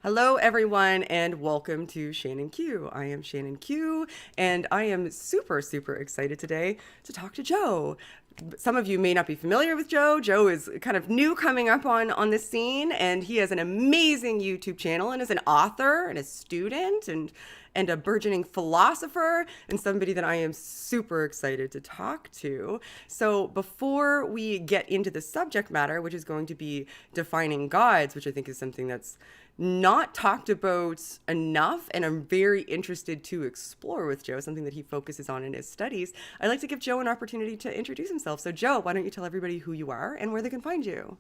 Hello, everyone, and welcome to Shannon Q. I am Shannon Q, and I am super excited today to talk to Joe. Some of you may not be familiar with Joe. Joe is kind of new coming up on the scene, and he has an amazing YouTube channel and is an author and a student and a burgeoning philosopher and somebody that I am super excited to talk to. So before we get into the subject matter, which is going to be defining gods, which I think is something that's not talked about enough and I'm very interested to explore with Joe, something that he focuses on in his studies. I'd like to give Joe an opportunity to introduce himself. So Joe, why don't you tell everybody who you are and where they can find you?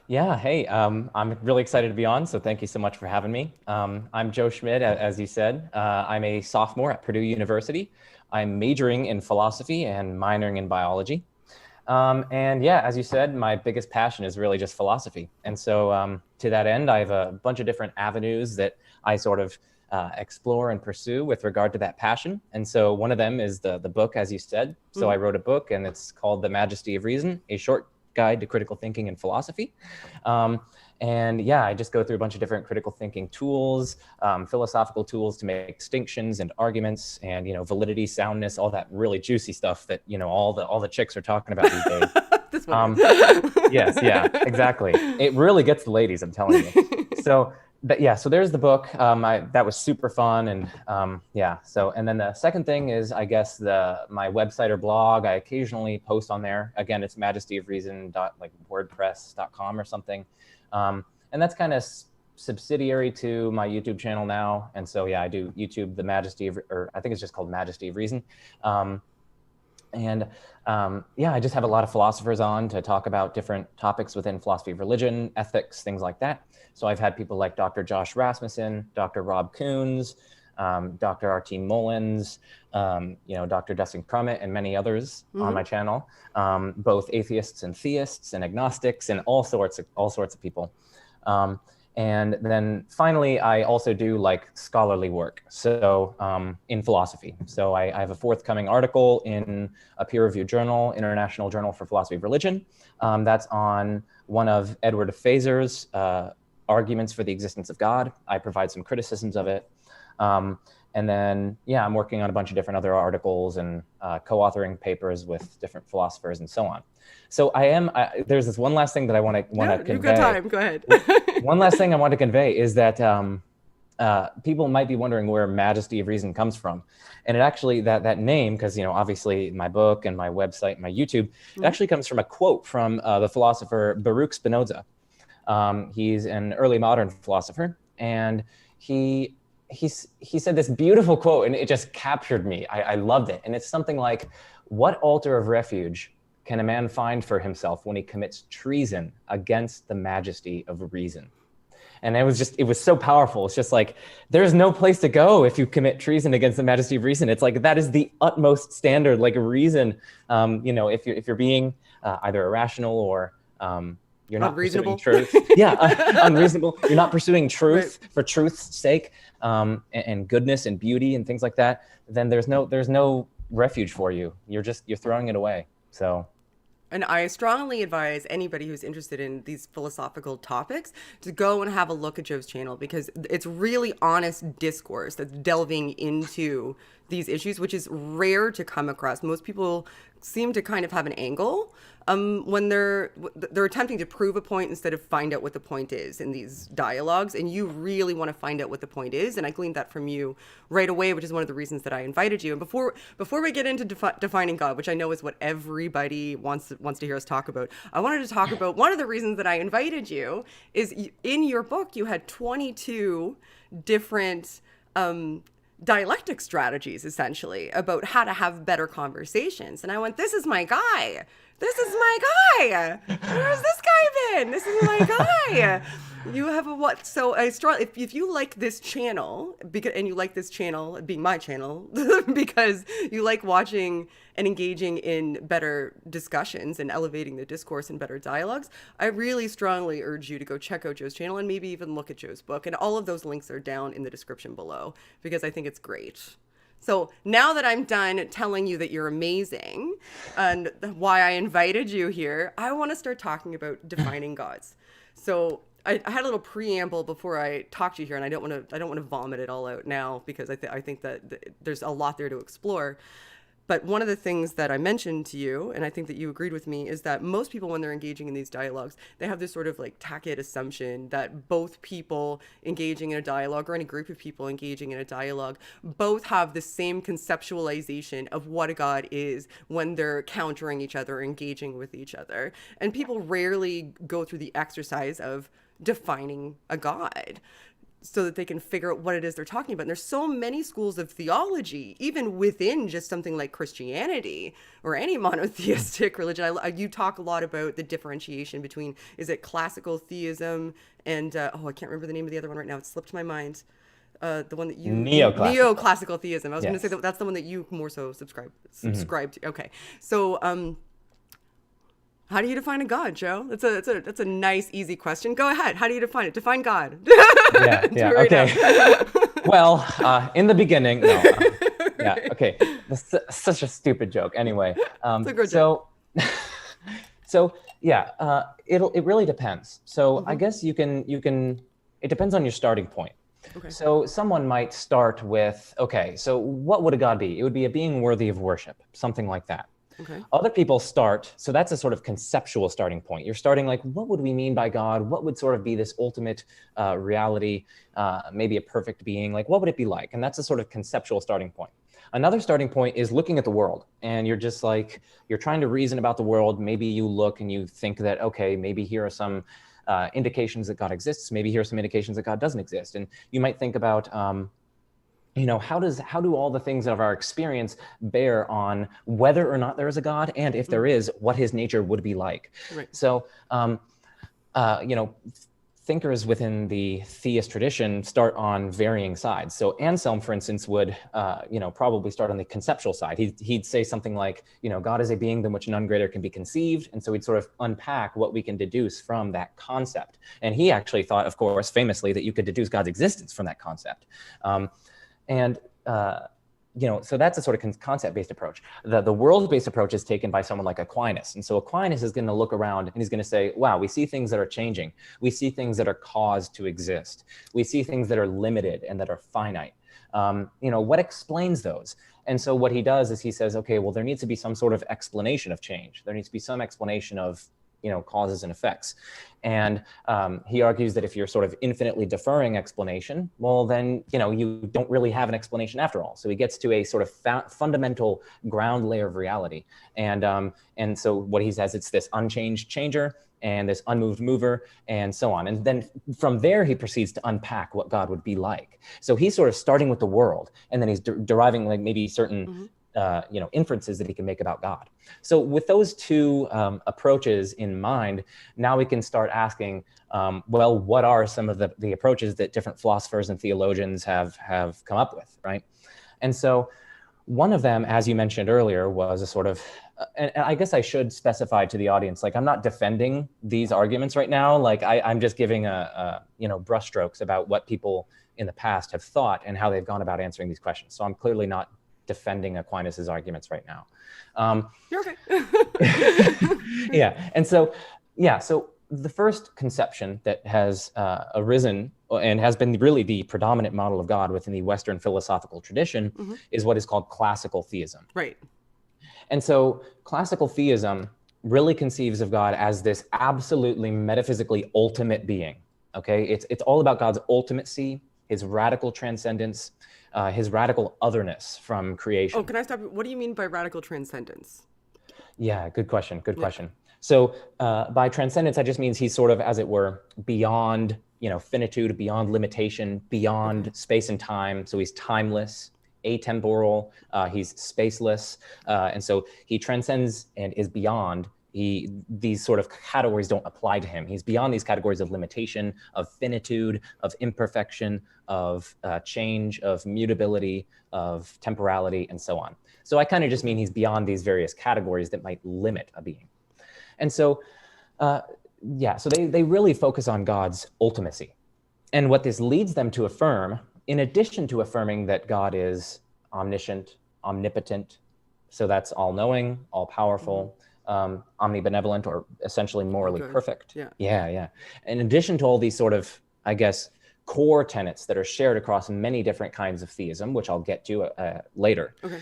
Yeah, hey, I'm really excited to be on, so thank you so much for having me. I'm Joe Schmid, as you said. I'm a sophomore at Purdue University. I'm majoring in philosophy and minoring in biology. And yeah, as you said, my biggest passion is really just philosophy. And so to that end, I have a bunch of different avenues that I sort of explore and pursue with regard to that passion. And so one of them is the book, as you said. So I wrote a book and it's called The Majesty of Reason, a short guide to critical thinking and philosophy. And yeah, I just go through a bunch of different critical thinking tools, philosophical tools to make distinctions and arguments and, validity, soundness, all that really juicy stuff that, all the chicks are talking about these days. This one. Yes, yeah, exactly. It really gets the ladies, I'm telling you. So there's the book. That was super fun. And yeah, and then the second thing is, I guess, my website or blog. I occasionally post on there. Again, it's majestyofreason.wordpress.com or something. And that's kind of subsidiary to my YouTube channel now. And so, yeah, I do YouTube, or I think it's just called Majesty of Reason. Yeah, I just have a lot of philosophers on to talk about different topics within philosophy of religion, ethics, things like that. So I've had people like Dr. Josh Rasmussen, Dr. Rob Coons, Dr. R.T. Mullins, Dr. Dustin Crummett, and many others on my channel, both atheists and theists and agnostics and all sorts of people. And then finally, I also do like scholarly work, so in philosophy. So I have a forthcoming article in a peer-reviewed journal, International Journal for Philosophy of Religion. That's on one of Edward Feser's arguments for the existence of God. I provide some criticisms of it. And then, yeah, I'm working on a bunch of different other articles and co-authoring papers with different philosophers and so on. So there's this one last thing that I want to convey. You've got time. Go ahead. One last thing I want to convey is that people might be wondering where Majesty of Reason comes from. And it actually, that name, because, obviously my book and my website, my YouTube, it actually comes from a quote from the philosopher Baruch Spinoza. He's an early modern philosopher, and he said this beautiful quote, and it just captured me. I loved it. And it's something like, "What altar of refuge can a man find for himself when he commits treason against the majesty of reason?" And it was so powerful. It's just like, there's no place to go if you commit treason against the majesty of reason. It's like, that is the utmost standard, like a reason, if you're being either irrational or you're not pursuing truth. Yeah, unreasonable. You're not pursuing truth for truth's sake, and goodness and beauty and things like that. Then there's no refuge for you. You're throwing it away. So. And I strongly advise anybody who's interested in these philosophical topics to go and have a look at Joe's channel, because it's really honest discourse that's delving into these issues, which is rare to come across. Most people seem to kind of have an angle when they're attempting to prove a point instead of find out what the point is in these dialogues. And you really want to find out what the point is. And I gleaned that from you right away, which is one of the reasons that I invited you. And before we get into defining God, which I know is what everybody wants to hear us talk about, I wanted to talk about one of the reasons that I invited you is in your book, you had 22 different dialectic strategies, essentially, about how to have better conversations. And I went, this is my guy. This is my guy. Where's this guy been? This is my guy. You have a what? So if you like this channel, and you like this channel being my channel, because you like watching and engaging in better discussions and elevating the discourse and better dialogues, I really strongly urge you to go check out Joe's channel and maybe even look at Joe's book. And all of those links are down in the description below, because I think it's great. So now that I'm done telling you that you're amazing and why I invited you here, I want to start talking about defining gods. So I had a little preamble before I talked to you here, and I don't want to vomit it all out now, because I think that there's a lot there to explore. But one of the things that I mentioned to you, and I think that you agreed with me, is that most people, when they're engaging in these dialogues, they have this sort of like tacit assumption that both people engaging in a dialogue, or any group of people engaging in a dialogue, both have the same conceptualization of what a god is when they're countering each other, or engaging with each other. And people rarely go through the exercise of defining a god, so that they can figure out what it is they're talking about. And there's so many schools of theology, even within just something like Christianity or any monotheistic religion. You talk a lot about the differentiation between, is it classical theism and, I can't remember the name of the other one right now. It slipped my mind. The one that you... Neoclassical theism. I was going to say that's the one that you more so subscribe to. Okay. So, how do you define a god, Joe? That's a nice, easy question. Go ahead. How do you define it? Define God. Okay. Well, in the beginning, no. Okay. That's such a stupid joke. Anyway, it really depends. So I guess you can. It depends on your starting point. Okay. So someone might start with, okay, so what would a god be? It would be a being worthy of worship, something like that. Okay. Other people start, so that's a sort of conceptual starting point. You're starting like, what would we mean by God? What would sort of be this ultimate reality, maybe a perfect being? Like, what would it be like? And that's a sort of conceptual starting point. Another starting point is looking at the world, and you're just like, you're trying to reason about the world. Maybe you look and you think that, okay, maybe here are some indications that God exists. Maybe here are some indications that God doesn't exist. And you might think about, how do all the things of our experience bear on whether or not there is a God, and if there is, what his nature would be like? Right. So, thinkers within the theist tradition start on varying sides. So Anselm, for instance, would, probably start on the conceptual side. He'd say something like, God is a being than which none greater can be conceived. And so he'd sort of unpack what we can deduce from that concept. And he actually thought, of course, famously, that you could deduce God's existence from that concept. So that's a sort of concept-based approach. The world-based approach is taken by someone like Aquinas. And so Aquinas is going to look around and he's going to say, wow, we see things that are changing. We see things that are caused to exist. We see things that are limited and that are finite. What explains those? And so what he does is he says, okay, well, there needs to be some sort of explanation of change. There needs to be some explanation of causes and effects. And he argues that if you're sort of infinitely deferring explanation, well, then, you don't really have an explanation after all. So he gets to a sort of fundamental ground layer of reality. And so what he says, it's this unchanged changer and this unmoved mover and so on. And then from there, he proceeds to unpack what God would be like. So he's sort of starting with the world, and then he's deriving like maybe certain inferences that he can make about God. So with those two approaches in mind, now we can start asking, what are some of the approaches that different philosophers and theologians have come up with, right? And so one of them, as you mentioned earlier, was a sort of, and I guess I should specify to the audience, like, I'm not defending these arguments right now. Like I'm just giving brushstrokes about what people in the past have thought and how they've gone about answering these questions. So I'm clearly not defending Aquinas's arguments right now. You're okay. So the first conception that has arisen and has been really the predominant model of God within the Western philosophical tradition is what is called classical theism. Right. And so classical theism really conceives of God as this absolutely metaphysically ultimate being. Okay, it's all about God's ultimacy, his radical transcendence, his radical otherness from creation. Oh, can I stop you? What do you mean by radical transcendence? Yeah, good question. So by transcendence, that just means he's sort of, as it were, beyond, finitude, beyond limitation, beyond space and time. So he's timeless, atemporal, he's spaceless. And so he transcends and is beyond. These sort of categories don't apply to him. He's beyond these categories of limitation, of finitude, of imperfection, of change, of mutability, of temporality, and so on. So I kind of just mean he's beyond these various categories that might limit a being. And so, so they really focus on God's ultimacy. And what this leads them to affirm, in addition to affirming that God is omniscient, omnipotent, so that's all-knowing, all-powerful, omnibenevolent, or essentially morally Good. perfect. Yeah. Yeah. In addition to all these sort of, I guess, core tenets that are shared across many different kinds of theism, which I'll get to later. Okay.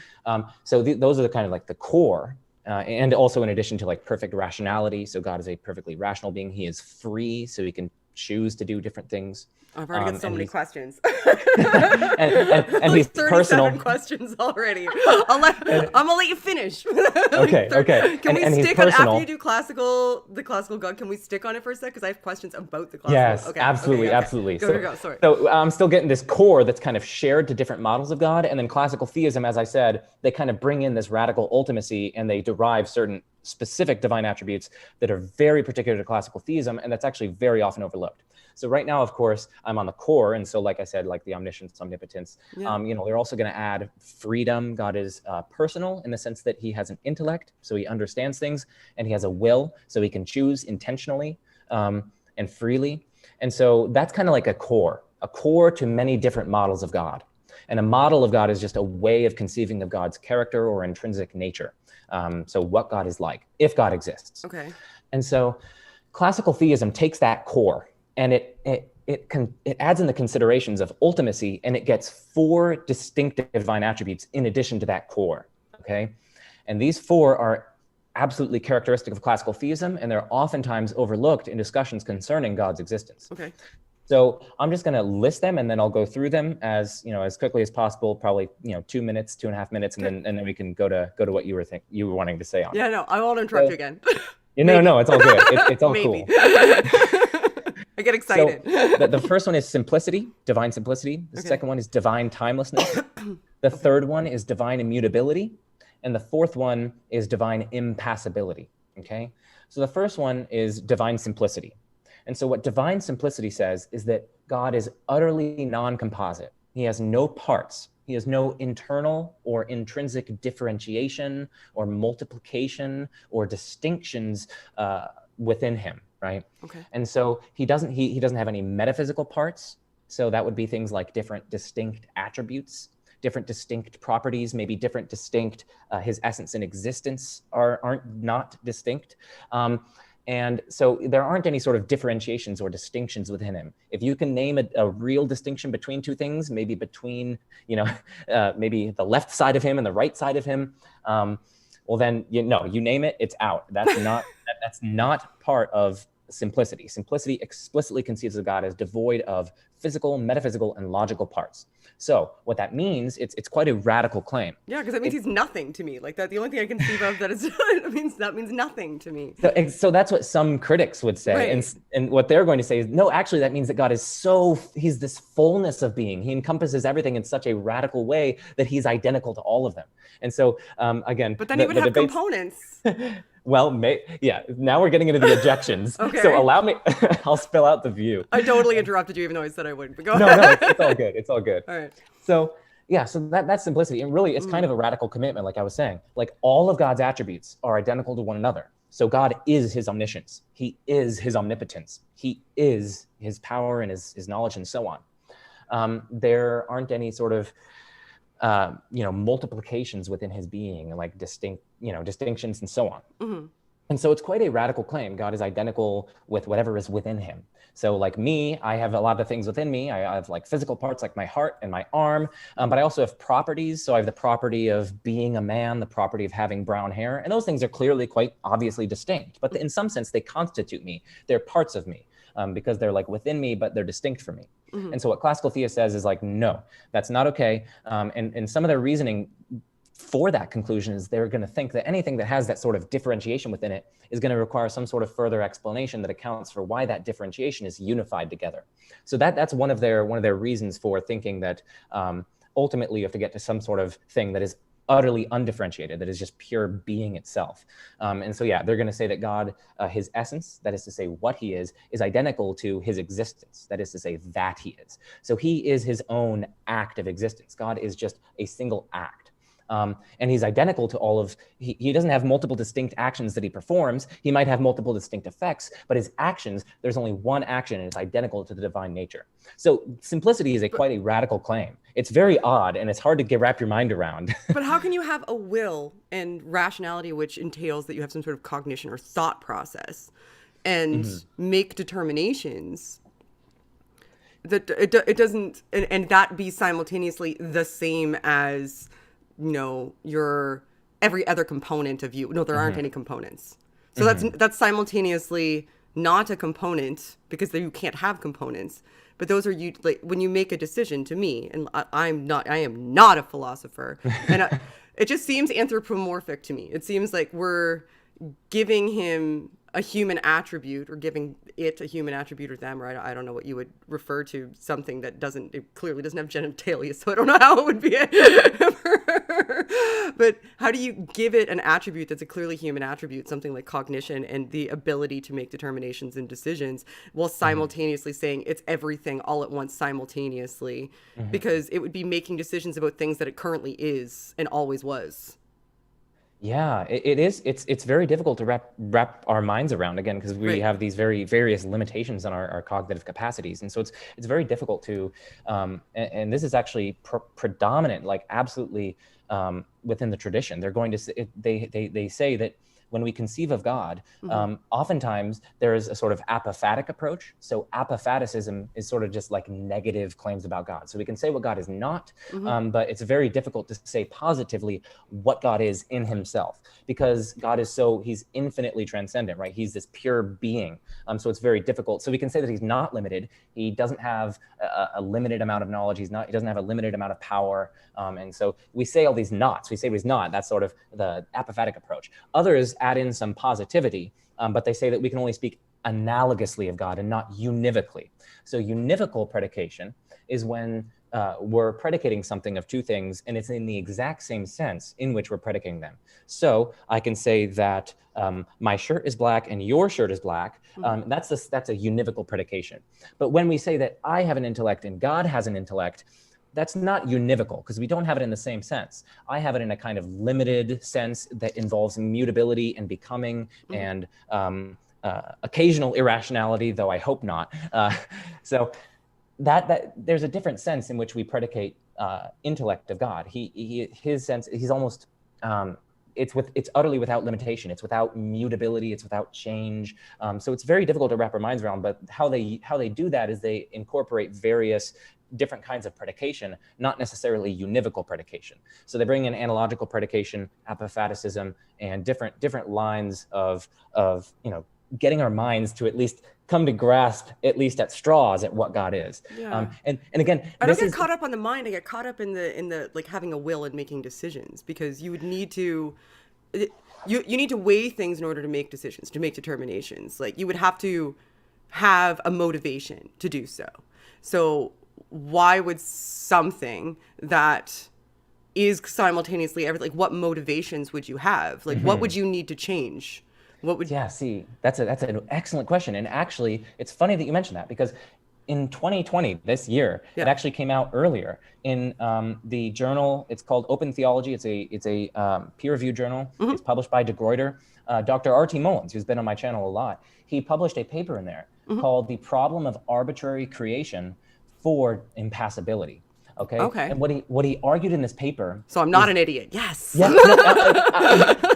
So those are the kind of like the core. And also in addition to like perfect rationality. So God is a perfectly rational being. He is free, so he can choose to do different things. I've already got so many questions. and like he's 37 personal. questions already. I'm gonna let you finish. Okay. Can we and he's stick on, personal. after you do the classical God, can we stick on it for a sec? Because I have questions about the classical. Yes, Okay. absolutely, Okay. absolutely. Go. Sorry. So I'm still getting this core that's kind of shared to different models of God. And then classical theism, as I said, they kind of bring in this radical ultimacy, and they derive certain specific divine attributes that are very particular to classical theism, and that's actually very often overlooked. So right now, of course, I'm on the core. And so, like I said, like the omniscience, omnipotence, they're also going to add freedom. God is personal in the sense that he has an intellect, so he understands things, and he has a will, so he can choose intentionally and freely. And so that's kind of like a core to many different models of God. And a model of God is just a way of conceiving of God's character or intrinsic nature. So what God is like, if God exists. Okay. And so classical theism takes that core, and it adds in the considerations of ultimacy, and it gets 4 distinctive divine attributes in addition to that core, okay? And these 4 are absolutely characteristic of classical theism, and they're oftentimes overlooked in discussions concerning God's existence. Okay. So I'm just going to list them, and then I'll go through them as quickly as possible, probably 2 minutes, 2.5 minutes, and then we can go to what you were wanting to say on. Yeah, no, I won't interrupt you again. No, it's all good. It's all cool. I get excited. So the first one is simplicity, divine simplicity. The second one is divine timelessness. The third one is divine immutability. And the fourth one is divine impassability, okay? So the first one is divine simplicity. And so what divine simplicity says is that God is utterly non-composite. He has no parts. He has no internal or intrinsic differentiation or multiplication or distinctions within him, right? Okay. And so he doesn't have any metaphysical parts. So that would be things like different distinct attributes, different distinct properties, maybe different distinct, his essence and existence aren't not distinct. And so there aren't any sort of differentiations or distinctions within him. If you can name a real distinction between two things, maybe between, maybe the left side of him and the right side of him, well then, you name it, it's out. That's not part of simplicity. Simplicity explicitly conceives of God as devoid of physical, metaphysical, and logical parts. So what that means, it's quite a radical claim. Yeah, because that means he's nothing to me. Like that, the only thing I can conceive of that means nothing to me. So that's what some critics would say, right. And what they're going to say is, no, actually, that means that God is he's this fullness of being. He encompasses everything in such a radical way that he's identical to all of them. And so again, but then he would have components. Well, now we're getting into the objections. Okay. So allow me, I'll spell out the view. I totally interrupted you even though I said I wouldn't, but go ahead. No, it's all good. It's all good. All right. So that's simplicity. And really, it's kind of a radical commitment, like I was saying. Like all of God's attributes are identical to one another. So God is his omniscience. He is his omnipotence. He is his power and his knowledge and so on. There aren't any sort of multiplications within his being, like distinctions and so on. Mm-hmm. And so it's quite a radical claim. God is identical with whatever is within him. So like me, I have a lot of things within me. I have like physical parts like my heart and my arm, but I also have properties. So I have the property of being a man, the property of having brown hair. And those things are clearly quite obviously distinct, but in some sense they constitute me. They're parts of me. Because they're like within me, but they're distinct from me. Mm-hmm. And so what classical theist says is like, no, that's not okay. And some of their reasoning for that conclusion is they're going to think that anything that has that sort of differentiation within it is going to require some sort of further explanation that accounts for why that differentiation is unified together. So that's one of their reasons for thinking that ultimately you have to get to some sort of thing that is utterly undifferentiated, that is just pure being itself. And so, they're going to say that God, his essence, that is to say what he is identical to his existence, that is to say that he is. So he is his own act of existence. God is just a single act. And he's identical to all of, he doesn't have multiple distinct actions that he performs. He might have multiple distinct effects, but his actions, there's only one action and it's identical to the divine nature. So simplicity is quite a radical claim. It's very odd and it's hard to wrap your mind around. But how can you have a will and rationality, which entails that you have some sort of cognition or thought process, and make determinations that it doesn't, and that be simultaneously the same as, you know, your every other component of you? No, there aren't any components. So that's simultaneously not a component, because you can't have components. But those are you, like, when you make a decision, to me, and I am not a philosopher, and it just seems anthropomorphic to me. It seems like we're giving him a human attribute, or giving it a human attribute, or them, or I don't know what you would refer to, something that it clearly doesn't have genitalia, so I don't know how it would be. But how do you give it an attribute that's a clearly human attribute, something like cognition and the ability to make determinations and decisions, while simultaneously saying it's everything all at once simultaneously? Because it would be making decisions about things that it currently is and always was. Yeah, it is. It's very difficult to wrap our minds around, again, because we have these very various limitations on our cognitive capacities, and so it's very difficult to. And this is actually predominant, like absolutely within the tradition. They're going to they say that when we conceive of God, oftentimes there is a sort of apophatic approach. So apophaticism is sort of just like negative claims about God. So we can say what God is not, but it's very difficult to say positively what God is in himself, because God is he's infinitely transcendent, right? He's this pure being. So it's very difficult. So we can say that he's not limited. He doesn't have a limited amount of knowledge. He doesn't have a limited amount of power. And so we say all these nots. We say he's not. That's sort of the apophatic approach. Others add in some positivity, but they say that we can only speak analogously of God and not univocally. So univocal predication is when we're predicating something of two things, and it's in the exact same sense in which we're predicating them. So I can say that my shirt is black and your shirt is black. That's a univocal predication. But when we say that I have an intellect and God has an intellect, that's not univocal, because we don't have it in the same sense. I have it in a kind of limited sense that involves immutability and becoming and occasional irrationality, though I hope not. So that there's a different sense in which we predicate intellect of God. His sense, he's almost it's utterly without limitation. It's without mutability. It's without change. So it's very difficult to wrap our minds around. But how they do that is they incorporate various different kinds of predication, not necessarily univocal predication. So they bring in analogical predication, apophaticism, and different lines of getting our minds to at least come to grasp, at least at straws, at what God is. Yeah. And again, I don't get caught up on the mind. I get caught up in the like having a will and making decisions, because you would need to. You need to weigh things in order to make decisions, to make determinations. Like, you would have to have a motivation to do so. So why would something that is simultaneously everything, like, what motivations would you have? Like, what would you need to change? What would see, that's an excellent question. And actually, it's funny that you mentioned that, because in 2020, this year, it actually came out earlier in the journal. It's called Open Theology. It's a peer-reviewed journal. It's published by De Gruyter. Dr. R.T. Mullins, who's been on my channel a lot, he published a paper in there called "The Problem of Arbitrary Creation for Impassability." Okay. And what he argued in this paper. So I'm not an idiot. Yes. Yeah.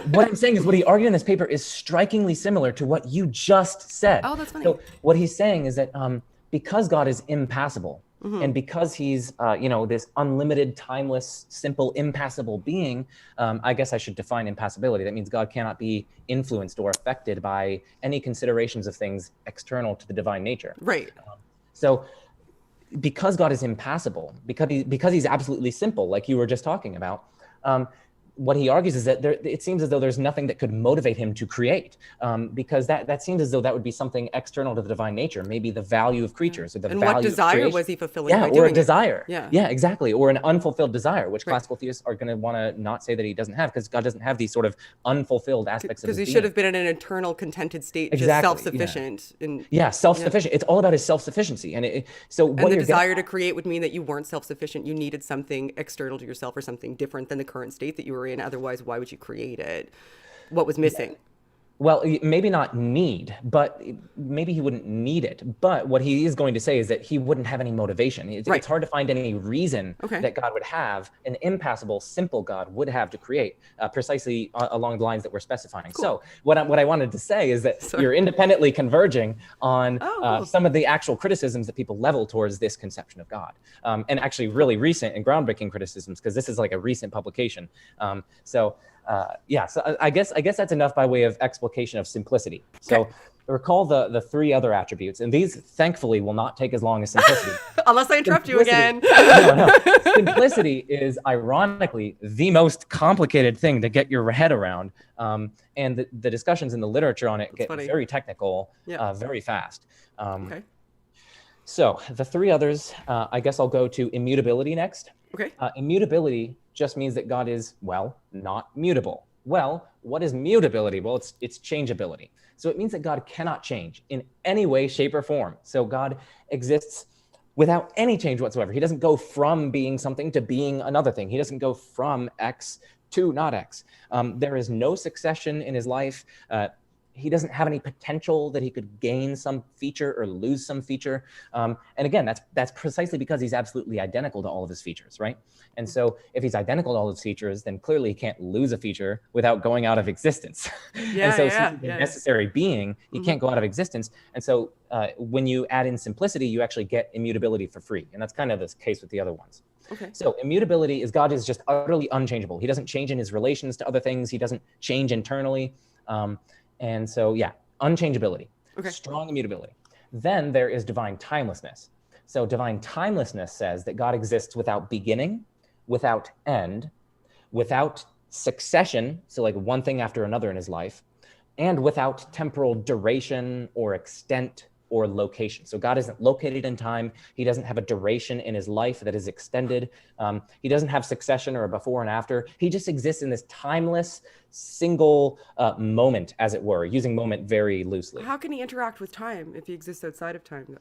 What I'm saying is, what he argued in this paper is strikingly similar to what you just said. Oh, that's funny. So what he's saying is that because God is impassible, and because he's this unlimited, timeless, simple, impassible being, I guess I should define impassibility. That means God cannot be influenced or affected by any considerations of things external to the divine nature. Right. So because God is impassible, because he's absolutely simple, like you were just talking about, what he argues is that it seems as though there's nothing that could motivate him to create, because that seems as though that would be something external to the divine nature, maybe the value of creatures or the And value what desire of creation. was he fulfilling by or doing a desire. it? Yeah, exactly. Or an unfulfilled desire, which classical theists are going to want to not say that he doesn't have, because God doesn't have these sort of unfulfilled aspects of his Because he being. should have been in an eternal contented state, just self-sufficient. Self-sufficient. It's all about his self-sufficiency. And the desire to create would mean that you weren't self-sufficient. You needed something external to yourself or something different than the current state that you were in. Otherwise, why would you create it? What was missing? Well, maybe not need, but maybe he wouldn't need it. But what he is going to say is that he wouldn't have any motivation. It's hard to find any reason that God would have, an impassible, simple God would have to create, precisely along the lines that we're specifying. Cool. So what I wanted to say is that you're independently converging on some of the actual criticisms that people level towards this conception of God. And actually really recent and groundbreaking criticisms, because this is like a recent publication. So I guess that's enough by way of explication of simplicity. So recall the three other attributes, and these thankfully will not take as long as simplicity. Unless I interrupt you again. No. Simplicity is ironically the most complicated thing to get your head around. And the discussions in the literature on it get very technical, very fast. So the three others, I guess I'll go to immutability next. Immutability just means that God is, well, not mutable. Well, what is mutability? Well, it's changeability. So it means that God cannot change in any way, shape, or form. So God exists without any change whatsoever. He doesn't go from being something to being another thing. He doesn't go from X to not X. There is no succession in his life. He doesn't have any potential that he could gain some feature or lose some feature. And again, that's precisely because he's absolutely identical to all of his features, right? And so if he's identical to all of his features, then clearly he can't lose a feature without going out of existence. And so since he's a necessary being, he can't go out of existence. And so when you add in simplicity, you actually get immutability for free. And that's kind of the case with the other ones. So immutability is God is just utterly unchangeable. He doesn't change in his relations to other things. He doesn't change internally. And so, unchangeability, strong immutability. Then there is divine timelessness. So divine timelessness says that God exists without beginning, without end, without succession, so like one thing after another in his life, and without temporal duration or extent or location. So God isn't located in time. He doesn't have a duration in his life that is extended. He doesn't have succession or a before and after. He just exists in this timeless, single moment, as it were, using moment very loosely. How can he interact with time if he exists outside of time?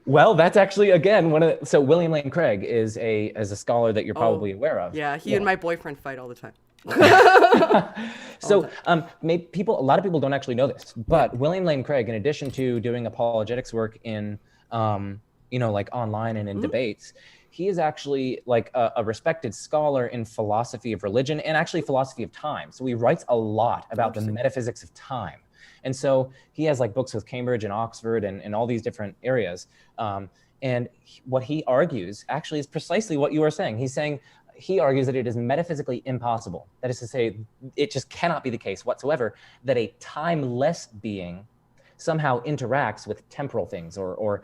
Well, that's actually, again, so William Lane Craig is a scholar that you're probably aware of. Yeah, he and my boyfriend fight all the time. So a lot of people don't actually know this, but William Lane Craig, in addition to doing apologetics work in, like online and in debates, he is actually like a respected scholar in philosophy of religion and actually philosophy of time. So he writes a lot about the metaphysics of time. And so he has like books with Cambridge and Oxford and all these different areas. And what he argues actually is precisely what you are saying. He argues that it is metaphysically impossible. That is to say, it just cannot be the case whatsoever that a timeless being somehow interacts with temporal things or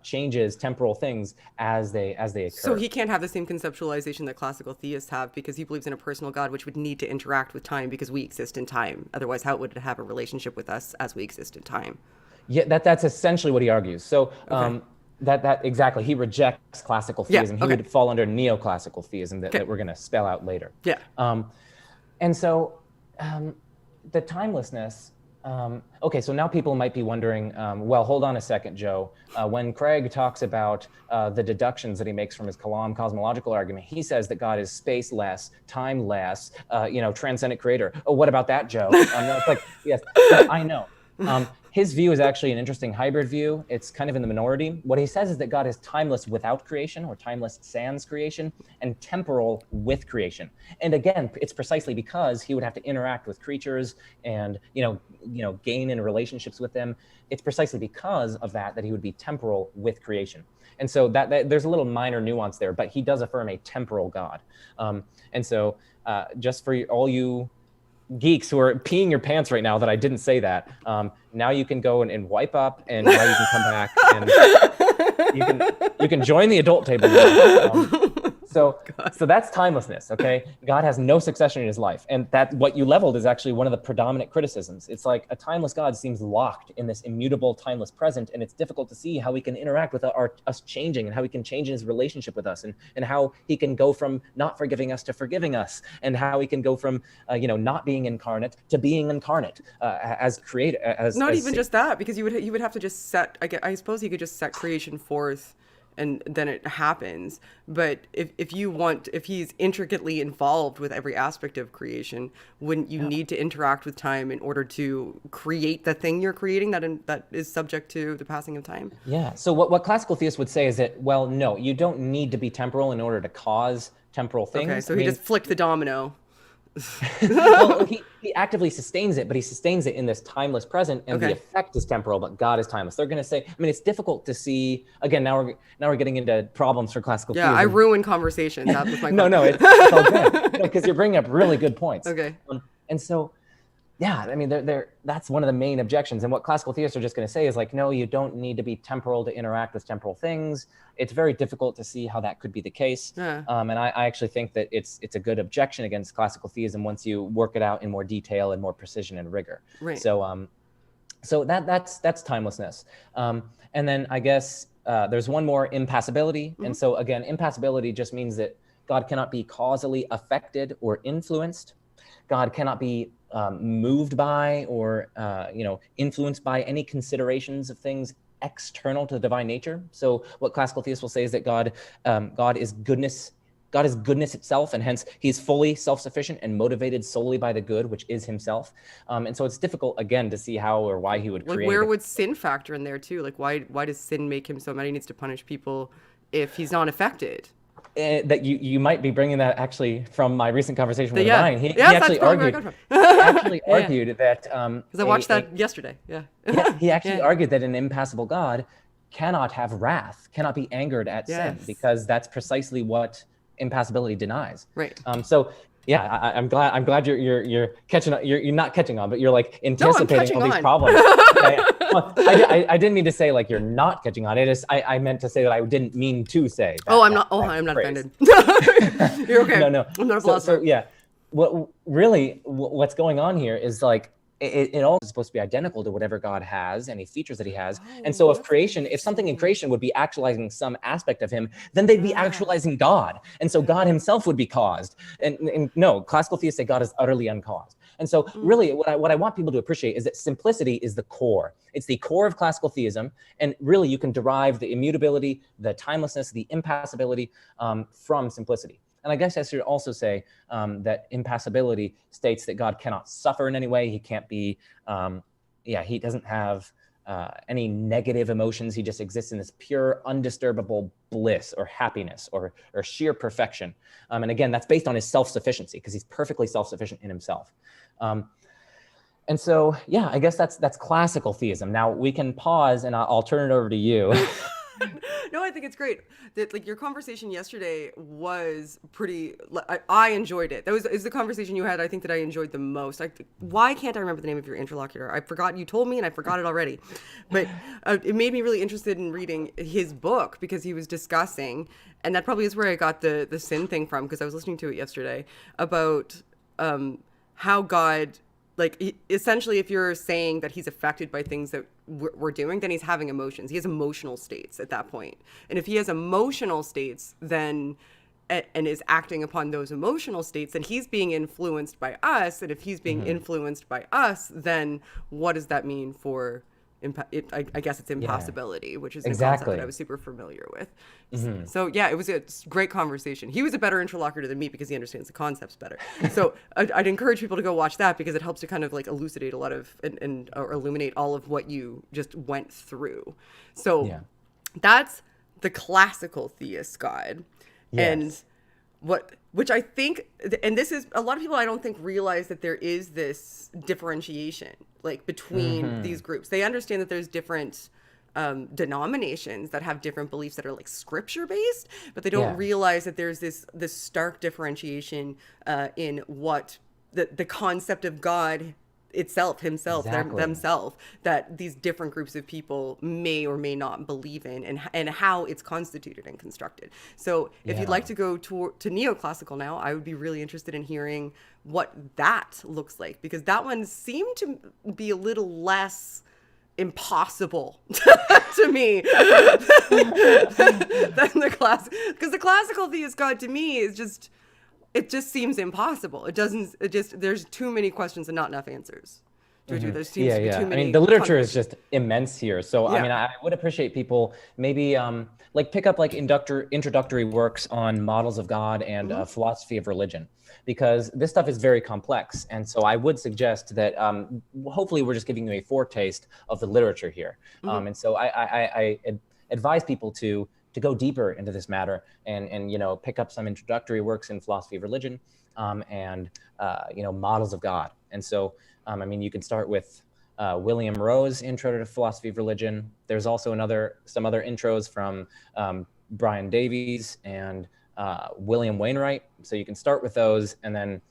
changes temporal things as they occur. So he can't have the same conceptualization that classical theists have because he believes in a personal God, which would need to interact with time because we exist in time. Otherwise, how would it have a relationship with us as we exist in time? Yeah, that's essentially what he argues. So. That exactly. He rejects classical theism. He would fall under neoclassical theism that we're going to spell out later. And so the timelessness. So now people might be wondering, well, hold on a second, Joe. When Craig talks about the deductions that he makes from his Kalam cosmological argument, he says that God is spaceless, timeless, transcendent creator. Oh, what about that, Joe? It's like, yes, I know. His view is actually an interesting hybrid view. It's kind of in the minority. What he says is that God is timeless without creation, or timeless sans creation, and temporal with creation. And again, it's precisely because he would have to interact with creatures and gain in relationships with them. It's precisely because of that he would be temporal with creation. And so that there's a little minor nuance there, but he does affirm a temporal God. And so just for all you geeks who are peeing your pants right now that I didn't say that, now you can go and wipe up, and now you can come back and you can join the adult table now. So that's timelessness, okay? God has no succession in his life. And that what you leveled is actually one of the predominant criticisms. It's like a timeless God seems locked in this immutable, timeless present, and it's difficult to see how he can interact with us changing, and how he can change in his relationship with us, and how he can go from not forgiving us to forgiving us, and how he can go from not being incarnate to being incarnate as creator. Not even just that, because you would have to just set. I suppose he could just set creation forth, and then it happens. But if he's intricately involved with every aspect of creation, wouldn't you need to interact with time in order to create the thing you're creating that is subject to the passing of time? Yeah. So what classical theists would say is that, well, no, you don't need to be temporal in order to cause temporal things. Okay, so he just flicked the domino. Well, he actively sustains it, but he sustains it in this timeless present, and the effect is temporal, but God is timeless. They're going to say, I mean, it's difficult to see. Again, now we're getting into problems for classical theism. I ruin conversation. That was my no, it's all good, because you're bringing up really good points. Okay. And so, yeah, I mean, that's one of the main objections. And what classical theists are just going to say is like, no, you don't need to be temporal to interact with temporal things. It's very difficult to see how that could be the case. And I actually think that it's a good objection against classical theism once you work it out in more detail and more precision and rigor. Right. So that's timelessness. And then I guess there's one more, impassability. And so again, impassability just means that God cannot be causally affected or influenced. God cannot be moved by or influenced by any considerations of things external to the divine nature. So what classical theists will say is that God is goodness. God is goodness itself, and hence he's fully self-sufficient and motivated solely by the good, which is himself. And so it's difficult, again, to see how or why he would create. Where would sin factor in there too? Like why does sin make him so mad he needs to punish people if he's not affected? That you might be bringing that actually from my recent conversation with Ryan. He actually argued that because I watched that yesterday. He actually argued that an impassible God cannot have wrath, cannot be angered at sin, because that's precisely what impassibility denies. Right. So yeah, I'm glad you're catching on. You're not catching on, but you're like anticipating all these problems. Well, I didn't mean to say like you're not catching on. I meant to say that I didn't mean to say that. I'm not offended. You're okay. No. I'm not a philosopher. So yeah, what's going on here is like it all is supposed to be identical to whatever God has, any features that he has. And so if something in creation would be actualizing some aspect of him, then they'd be actualizing God. And so God himself would be caused. And no, classical theists say God is utterly uncaused. And so really what I want people to appreciate is that simplicity is the core. It's the core of classical theism. And really you can derive the immutability, the timelessness, the impassibility from simplicity. And I guess I should also say that impassibility states that God cannot suffer in any way. He can't be, he doesn't have any negative emotions. He just exists in this pure, undisturbable bliss or happiness or sheer perfection. And again, that's based on his self-sufficiency, because he's perfectly self-sufficient in himself. And so, yeah, I guess that's classical theism. Now we can pause, and I'll turn it over to you. No, I think it's great that like your conversation yesterday was pretty. I enjoyed it. That was the conversation you had. I think that I enjoyed the most. Why can't I remember the name of your interlocutor? I forgot. You told me, and I forgot it already. But it made me really interested in reading his book, because he was discussing, and that probably is where I got the sin thing from, because I was listening to it yesterday about how God. Like, essentially, if you're saying that he's affected by things that we're doing, then he's having emotions. He has emotional states at that point. And if he has emotional states, then, and is acting upon those emotional states, then he's being influenced by us. And if he's being influenced by us, then what does that mean for, I guess it's impassibility, which is a concept that I was super familiar with. So yeah, it was a great conversation. He was a better interlocutor than me because he understands the concepts better. So I'd encourage people to go watch that, because it helps to kind of like elucidate a lot of or illuminate all of what you just went through. So that's the classical theist God. And which I think, and this is, a lot of people I don't think realize that there is this differentiation like between these groups. They understand that there's different denominations that have different beliefs that are like scripture based, but they don't realize that there's this stark differentiation in what the concept of God itself, himself, Exactly. themselves, that these different groups of people may or may not believe in, and how it's constituted and constructed. So if you'd Yeah. like to go to neoclassical now, I would be really interested in hearing what that looks like, because that one seemed to be a little less impossible to me than the class, because the classical theist God to me is just, it just seems impossible. There's too many questions and not enough answers. There seems to be too I many mean, the literature is contradictions. just immense here. So, I Yeah. mean, I would appreciate people maybe like pick up like introductory works on models of God and philosophy of religion, because this stuff is very complex. And so I would suggest that hopefully we're just giving you a foretaste of the literature here. And so I advise people to go deeper into this matter and you know, pick up some introductory works in philosophy of religion and you know, models of God. And so I mean, you can start with William Rowe's Intro to Philosophy of Religion. There's also some other intros from Brian Davies and William Wainwright. So you can start with those and then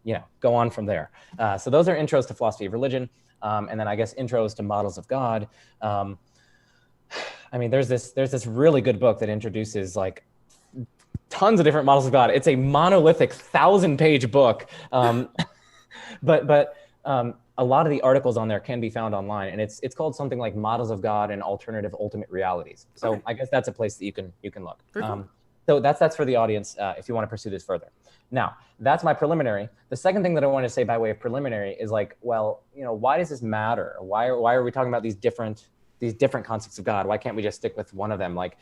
you know, go on from there. So those are intros to philosophy of religion, and then I guess intros to models of God. I mean, there's this really good book that introduces like tons of different models of God. It's a monolithic 1,000-page book, but a lot of the articles on there can be found online, and it's called something like Models of God and Alternative Ultimate Realities. So okay. I guess that's a place that you can look. Cool. So that's for the audience if you want to pursue this further. Now, that's my preliminary. The second thing that I want to say by way of preliminary is like, well, you know, why does this matter? Why are we talking about these different concepts of God? Why can't we just stick with one of them? Like,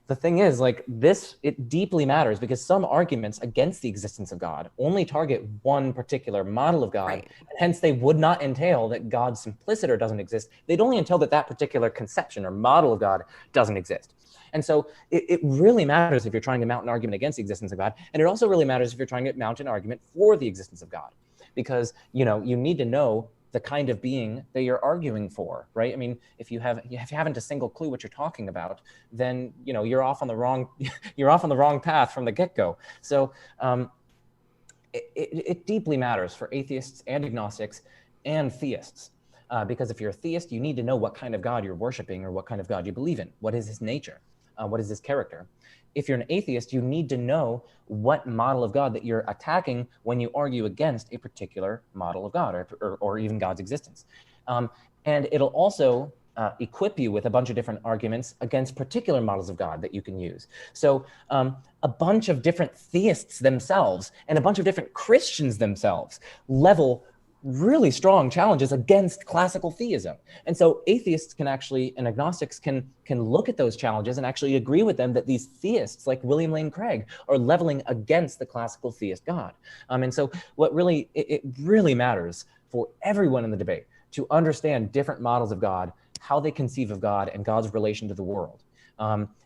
the thing is, like, it deeply matters because some arguments against the existence of God only target one particular model of God. Right. And hence, they would not entail that God's simpliciter doesn't exist. They'd only entail that particular conception or model of God doesn't exist. And so it really matters if you're trying to mount an argument against the existence of God. And it also really matters if you're trying to mount an argument for the existence of God. Because, you know, you need to know the kind of being that you're arguing for, right? I mean, if you haven't a single clue what you're talking about, then, you know, you're off on the wrong path from the get-go. So it deeply matters for atheists and agnostics and theists, because if you're a theist, you need to know what kind of God you're worshiping or what kind of God you believe in. What is his nature? What is his character? If you're an atheist, you need to know what model of God that you're attacking when you argue against a particular model of God or even God's existence. And it'll also equip you with a bunch of different arguments against particular models of God that you can use. So a bunch of different theists themselves and a bunch of different Christians themselves level really strong challenges against classical theism. And so atheists can actually, and agnostics can look at those challenges and actually agree with them that these theists like William Lane Craig are leveling against the classical theist God. And so it really matters for everyone in the debate to understand different models of God, how they conceive of God and God's relation to the world.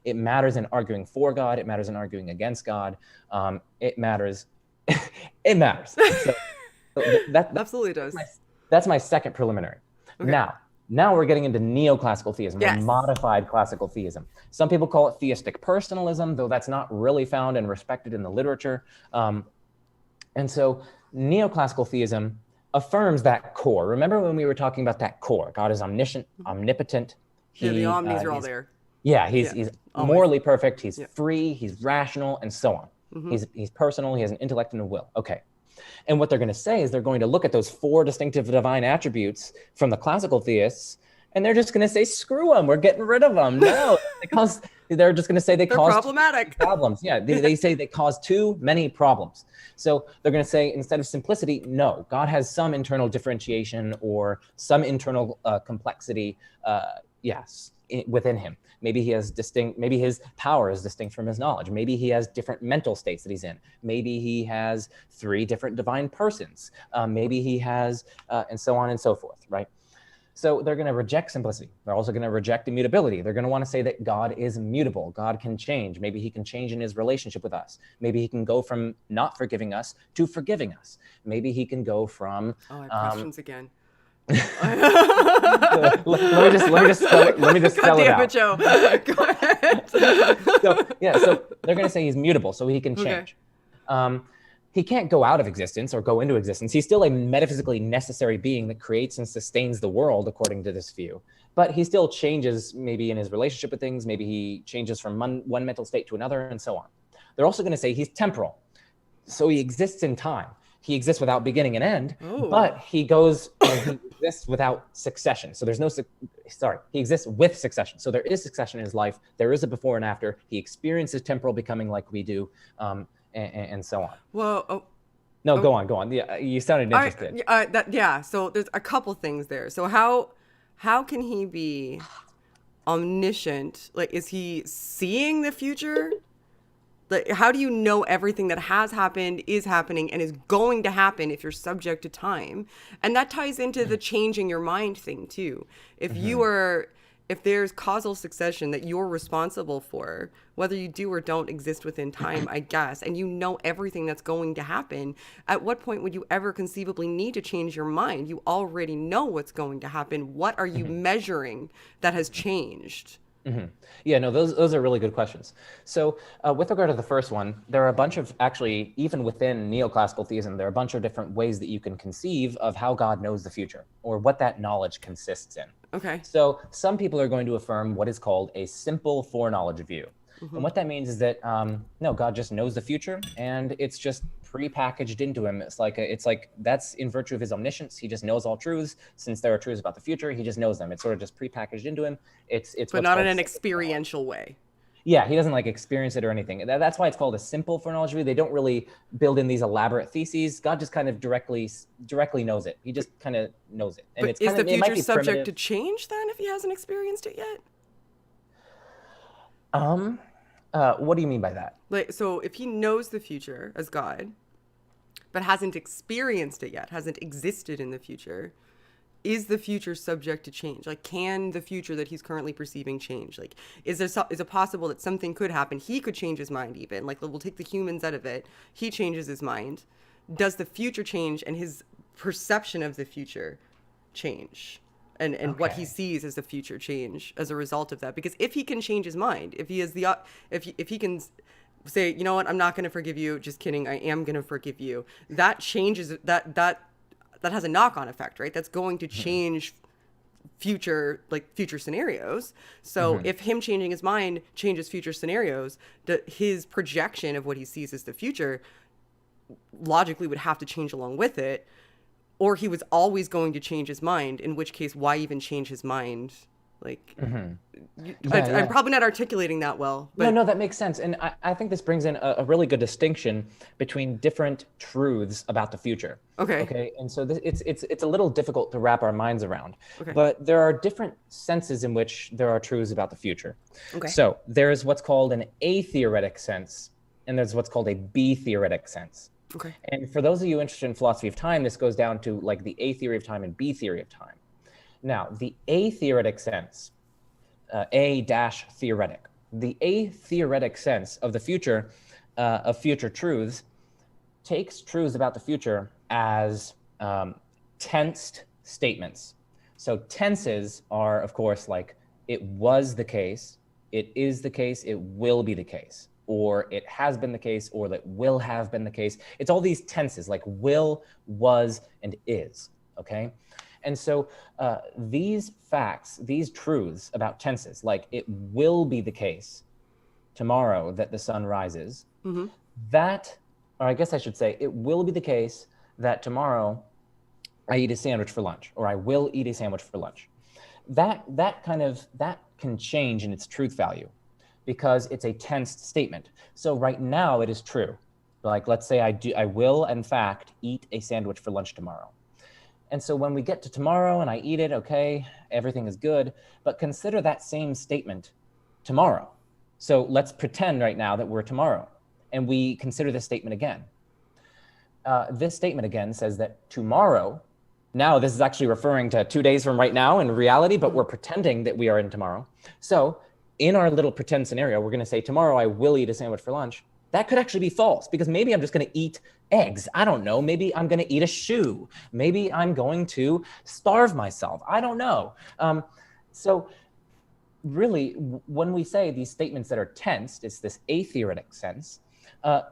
It matters in arguing for God. It matters in arguing against God. It matters. It matters. So that absolutely does. That's my second preliminary. Okay. Now we're getting into neoclassical theism, or modified classical theism. Some people call it theistic personalism, though that's not really found and respected in the literature. And so neoclassical theism affirms that core. Remember when we were talking about that core? God is omniscient, omnipotent. The omnis are all there. Yeah, he's morally perfect. He's free. He's rational, and so on. Mm-hmm. He's personal. He has an intellect and a will. Okay. And what they're going to say is they're going to look at those four distinctive divine attributes from the classical theists, and they're just going to say, screw them, we're getting rid of them. No, because they're just going to say they're problematic problems. Yeah, they say they cause too many problems. So they're going to say, instead of simplicity, no, God has some internal differentiation or some internal complexity, within him. Maybe maybe his power is distinct from his knowledge. Maybe he has different mental states that he's in. Maybe he has 3 different divine persons. Maybe he has, and so on and so forth, right? So they're going to reject simplicity. They're also going to reject immutability. They're going to want to say that God is immutable. God can change. Maybe he can change in his relationship with us. Maybe he can go from not forgiving us to forgiving us. Maybe he can go from... Oh, I have questions again. let me just spell it out. Joe. Go ahead. So they're going to say he's mutable, so he can change. he can't go out of existence or go into existence. He's still a metaphysically necessary being that creates and sustains the world, according to this view. But he still changes maybe in his relationship with things. Maybe he changes from one mental state to another and so on. They're also going to say he's temporal. So he exists in time. He exists without beginning and end, but he exists without succession. So there's no, he exists with succession. So there is succession in his life. There is a before and after. He experiences temporal becoming like we do, and so on. Well, no, go on. Yeah, you sounded interested. So there's a couple things there. So how can he be omniscient? Like, is he seeing the future? Like, how do you know everything that has happened, is happening, and is going to happen if you're subject to time? And that ties into the changing your mind thing too. If there's causal succession that you're responsible for, whether you do or don't exist within time, I guess, and you know everything that's going to happen, at what point would you ever conceivably need to change your mind? You already know what's going to happen. What are you measuring that has changed? Yeah, no, those are really good questions. So with regard to the first one, there are a bunch of, actually, even within neoclassical theism, there are a bunch of different ways that you can conceive of how God knows the future, or what that knowledge consists in. Okay. So some people are going to affirm what is called a simple foreknowledge view. And what that means is that, no, God just knows the future, and it's just pre-packaged into him. It's like that's in virtue of his omniscience. He just knows all truths. Since there are truths about the future, he just knows them. It's sort of just pre-packaged into him. It's but not in an experiential way. Yeah, he doesn't like experience it or anything. That's why it's called a simple foreknowledge view. They don't really build in these elaborate theses. God just kind of directly knows it. He just kind of knows it. And but is the future subject to change then if he hasn't experienced it yet? What do you mean by that? Like, so if he knows the future as God, but hasn't experienced it yet, hasn't existed in the future, is the future subject to change? Like, can the future that he's currently perceiving change? Like, is it possible that something could happen? He could change his mind even. Like, we'll take the humans out of it. He changes his mind. Does the future change and his perception of the future change? And what he sees as the future change as a result of that? Because if he can change his mind, if he is if he can say, you know what, I'm not going to forgive you, just kidding, I am going to forgive you, that changes that has a knock-on effect, right? That's going to change future scenarios. So if him changing his mind changes future scenarios, his projection of what he sees as the future logically would have to change along with it. Or he was always going to change his mind, in which case, why even change his mind? Like, I'm probably not articulating that well. But... No, that makes sense. And I think this brings in a really good distinction between different truths about the future. Okay. And so it's a little difficult to wrap our minds around. Okay. But there are different senses in which there are truths about the future. Okay. So there's what's called an a-theoretic sense, and there's what's called a b-theoretic sense. Okay. And for those of you interested in philosophy of time, this goes down to like the A theory of time and B theory of time. Now, the A-theoretic sense, A-theoretic, the A-theoretic sense of the future, of future truths, takes truths about the future as tensed statements. So tenses are, of course, like it was the case, it is the case, it will be the case, or it has been the case, or that will have been the case. It's all these tenses like will, was, and is, okay? And so these facts, these truths about tenses, like it will be the case tomorrow that the sun rises, that, or I guess I should say, it will be the case that tomorrow I eat a sandwich for lunch, or I will eat a sandwich for lunch. That can change in its truth value, because it's a tensed statement. So right now it is true. Like, let's say I will, in fact, eat a sandwich for lunch tomorrow. And so when we get to tomorrow and I eat it, okay, everything is good. But consider that same statement tomorrow. So let's pretend right now that we're tomorrow, and we consider this statement again. This statement again says that tomorrow, now this is actually referring to 2 days from right now in reality, but we're pretending that we are in tomorrow. So in our little pretend scenario, we're going to say, tomorrow I will eat a sandwich for lunch. That could actually be false, because maybe I'm just going to eat eggs. I don't know. Maybe I'm going to eat a shoe. Maybe I'm going to starve myself. I don't know. So really, when we say these statements that are tensed, it's this a-theoretic sense,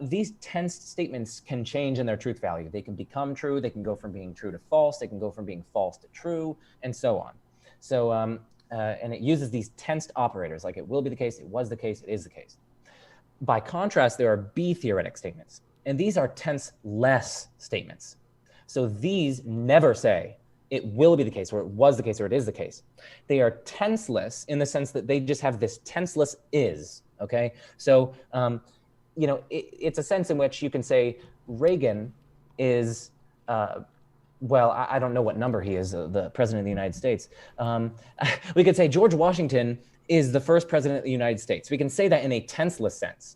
these tense statements can change in their truth value. They can become true. They can go from being true to false. They can go from being false to true, and so on. So, and it uses these tensed operators, like it will be the case, it was the case, it is the case. By contrast, there are B-theoretic statements, and these are tenseless statements. So these never say it will be the case, or it was the case, or it is the case. They are tenseless in the sense that they just have this tenseless is, okay? So, you know, it's a sense in which you can say Reagan is, well, I don't know what number he is, the president of the United States. We could say George Washington is the first president of the United States. We can say that in a tenseless sense,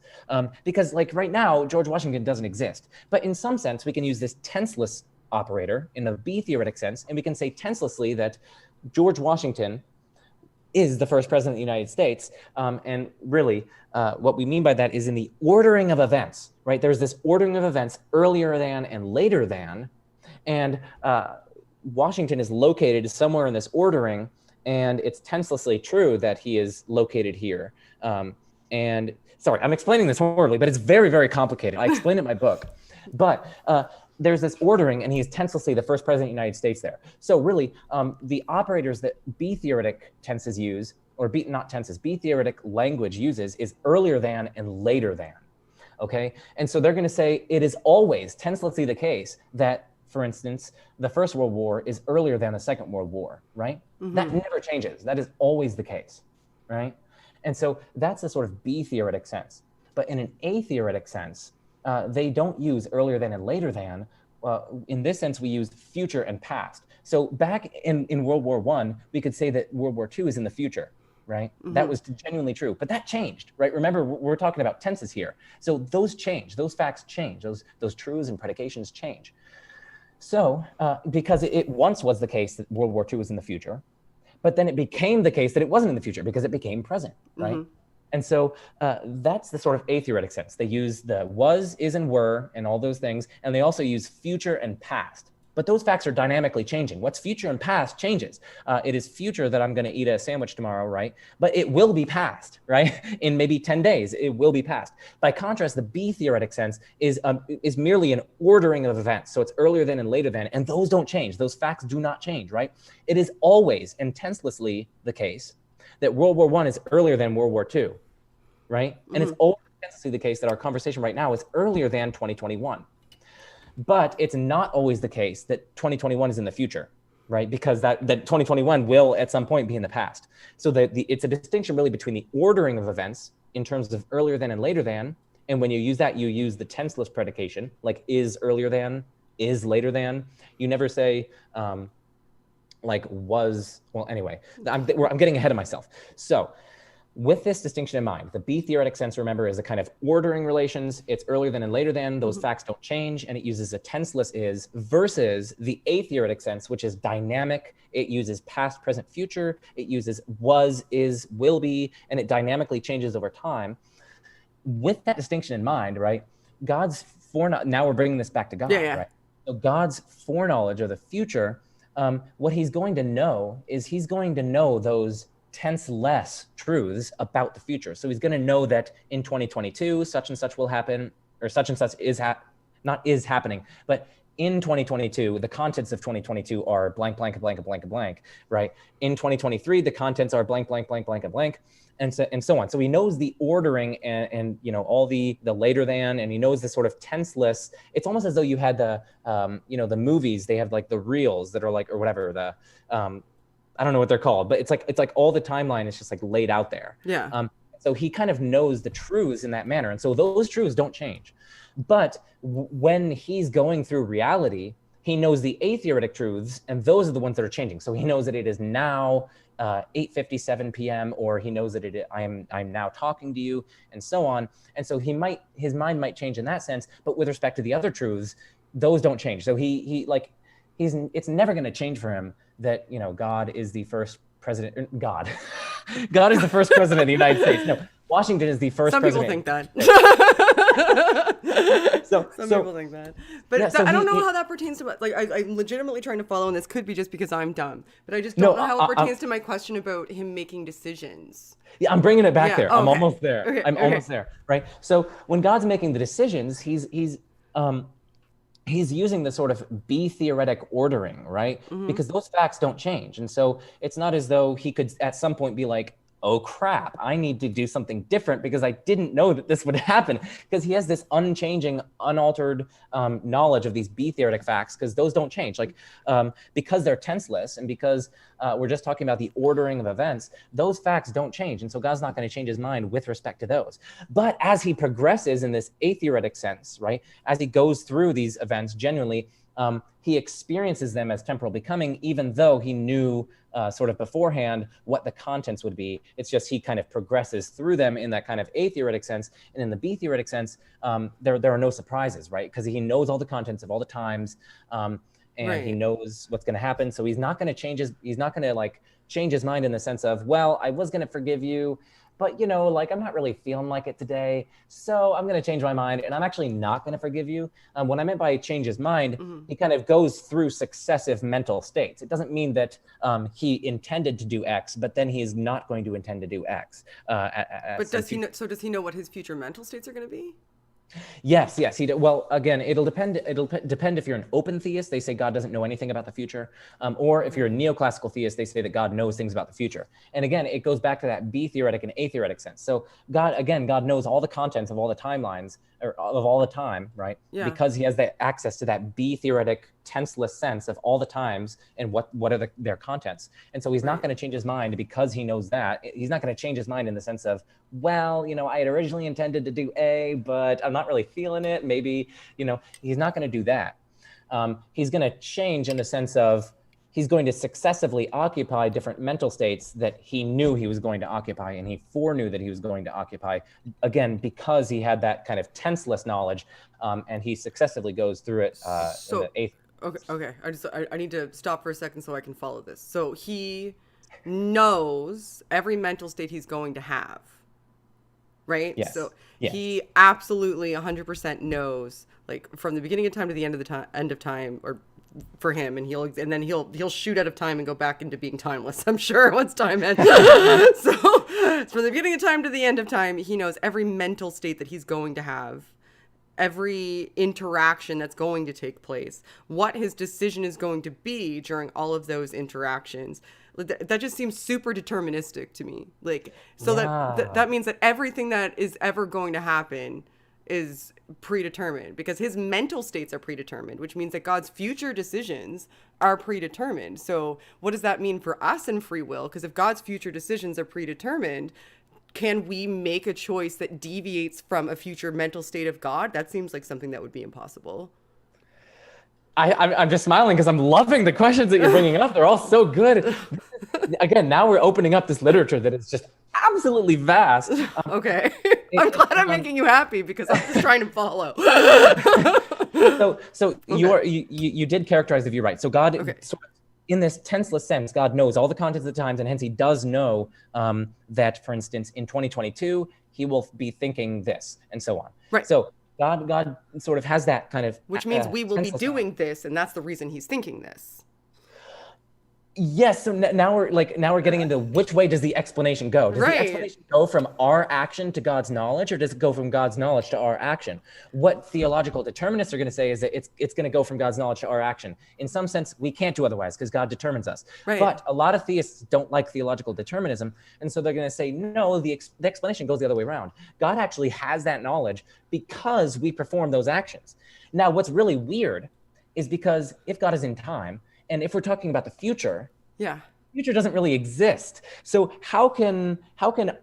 because like right now, George Washington doesn't exist. But in some sense, we can use this tenseless operator in a B-theoretic sense, and we can say tenselessly that George Washington is the first president of the United States. And really, what we mean by that is in the ordering of events, right? There's this ordering of events earlier than and later than, and Washington is located somewhere in this ordering, and it's tenselessly true that he is located here. And sorry, I'm explaining this horribly, but it's very, very complicated. I explain it in my book. But there's this ordering, and he is tenselessly the first president of the United States there. So really, the operators that B-theoretic tenses use, or not tenses, B-theoretic language uses is earlier than and later than, okay? And so they're gonna say it is always tenselessly the case that, for instance, the First World War is earlier than the Second World War, right? Mm-hmm. That never changes. That is always the case, right? And so that's the sort of B-theoretic sense. But in an A-theoretic sense, they don't use earlier than and later than. In this sense, we use future and past. So back in World War I, we could say that World War II is in the future, right? Mm-hmm. That was genuinely true, but that changed, right? Remember, we're talking about tenses here. So those change, those facts change, those truths and predications change. So because it once was the case that World War II was in the future, but then it became the case that it wasn't in the future because it became present, right? Mm-hmm. And so that's the sort of A-theoretic sense. They use the was, is, and were, and all those things, and they also use future and past. But those facts are dynamically changing. What's future and past changes. It is future that I'm going to eat a sandwich tomorrow, right? But it will be past, right? In maybe 10 days, it will be past. By contrast, the B-theoretic sense is merely an ordering of events. So it's earlier than and later than, and those don't change. Those facts do not change, right? It is always and tenselessly the case that World War I is earlier than World War II, right? Mm-hmm. And it's always tenselessly the case that our conversation right now is earlier than 2021. But it's not always the case that 2021 is in the future, right? Because that 2021 will at some point be in the past. So it's a distinction really between the ordering of events in terms of earlier than and later than. And when you use that, you use the tenseless predication, like is earlier than, is later than. You never say like was, well, anyway, I'm getting ahead of myself. So with this distinction in mind, the B-theoretic sense, remember, is a kind of ordering relations. It's earlier than and later than. Those facts don't change, and it uses a tenseless is versus the A-theoretic sense, which is dynamic. It uses past, present, future. It uses was, is, will be, and it dynamically changes over time. With that distinction in mind, right, God's foreknowledge, now we're bringing this back to God, right? So God's foreknowledge of the future, what he's going to know is he's going to know those tenseless truths about the future. So he's going to know that in 2022, such and such will happen, or such and such is not is happening, but in 2022, the contents of 2022 are blank, blank, blank, blank, blank, right? In 2023, the contents are blank, blank, blank, blank, blank, and so on. So he knows the ordering and you know, all the later than, and he knows the sort of tenseless. It's almost as though you had the you know, the movies, they have like the reels that are like, or whatever, the I don't know what they're called, but it's like all the timeline is just like laid out there. Yeah. So he kind of knows the truths in that manner. And so those truths don't change. But when he's going through reality, he knows the atheoretic truths, and those are the ones that are changing. So he knows that it is now 8:57 p.m., or he knows that I'm now talking to you, and so on. And so his mind might change in that sense, but with respect to the other truths, those don't change. So it's never going to change for him that, you know, God is the first president. God is the first president of the United States. No, Washington is the first Some people president. think that. So Some people think that. But yeah, so I don't know how that pertains to what, like, I'm legitimately trying to follow, and this could be just because I'm dumb, but I just don't know how it pertains to my question about him making decisions. Yeah, I'm bringing it back Yeah, there. oh, I'm okay. almost there. Okay, I'm okay. almost there, right? So when God's making the decisions, he's using the sort of B theoretic ordering, right? Because those facts don't change. And so it's not as though he could at some point be like, oh crap, I need to do something different because I didn't know that this would happen. Because he has this unchanging, unaltered knowledge of these B theoretic facts, because those don't change. Like, because they're tenseless and because we're just talking about the ordering of events, those facts don't change. And so God's not going to change his mind with respect to those. But as he progresses in this atheoretic sense, right, as he goes through these events genuinely, he experiences them as temporal becoming, even though he knew sort of beforehand what the contents would be. It's just he kind of progresses through them in that kind of A-theoretic sense. And in the B-theoretic sense, there are no surprises, right? Because he knows all the contents of all the times, and he knows what's going to happen. So he's not going to change his mind in the sense of, well, I was going to forgive you, but like I'm not really feeling like it today, so I'm going to change my mind, and I'm actually not going to forgive you. What I meant by change his mind, he kind of goes through successive mental states. It doesn't mean that he intended to do X, but then he is not going to intend to do X. But does he know? So does he know what his future mental states are going to be? Yes. Well, again, it'll depend if you're an open theist, they say God doesn't know anything about the future. Or if you're a neoclassical theist, they say that God knows things about the future. And again, it goes back to that B theoretic and A theoretic sense. So God knows all the contents of all the timelines, or of all the time, right? Yeah. Because he has that access to that B theoretic tenseless sense of all the times and what are their contents. And so he's not going to change his mind because he knows that. He's not going to change his mind in the sense of, well, I had originally intended to do A, but I'm not really feeling it. Maybe, he's not going to do that. He's going to change in the sense of he's going to successively occupy different mental states that he knew he was going to occupy, and he foreknew that he was going to occupy, again, because he had that kind of tenseless knowledge, and he successively goes through it in the eighth. Okay. I need to stop for a second so I can follow this. So he knows every mental state he's going to have, right? Yes. So yes. He absolutely 100% knows, like, from the beginning of time to the end of time, or for him, and then he'll shoot out of time and go back into being timeless, I'm sure, once time ends. So from the beginning of time to the end of time, he knows every mental state that he's going to have, every interaction that's going to take place, what his decision is going to be during all of those interactions. That just seems super deterministic to me. Like, so that means that everything that is ever going to happen is predetermined, because his mental states are predetermined, which means that God's future decisions are predetermined. So what does that mean for us in free will? Because if God's future decisions are predetermined, can we make a choice that deviates from a future mental state of God? That seems like something that would be impossible. I'm just smiling because I'm loving the questions that you're bringing up. They're all so good. Again, now we're opening up this literature that is just absolutely vast. Okay. I'm glad I'm making you happy, because I'm just trying to follow. So okay. You did characterize the view right. So God, sort of, in this tenseless sense, God knows all the contents of the times, and hence he does know that, for instance, in 2022, he will be thinking this, and so on. Right. So God sort of has that kind of... Which means we will be doing this, and that's the reason he's thinking this. Yes. So now we're getting into which way does the explanation go? Does the explanation go from our action to God's knowledge, or does it go from God's knowledge to our action? What theological determinists are going to say is that it's going to go from God's knowledge to our action. In some sense, we can't do otherwise because God determines us. Right. But a lot of theists don't like theological determinism, and so they're going to say, no, the explanation goes the other way around. God actually has that knowledge because we perform those actions. Now, what's really weird is because if God is in time, and if we're talking about the future, future doesn't really exist. So how can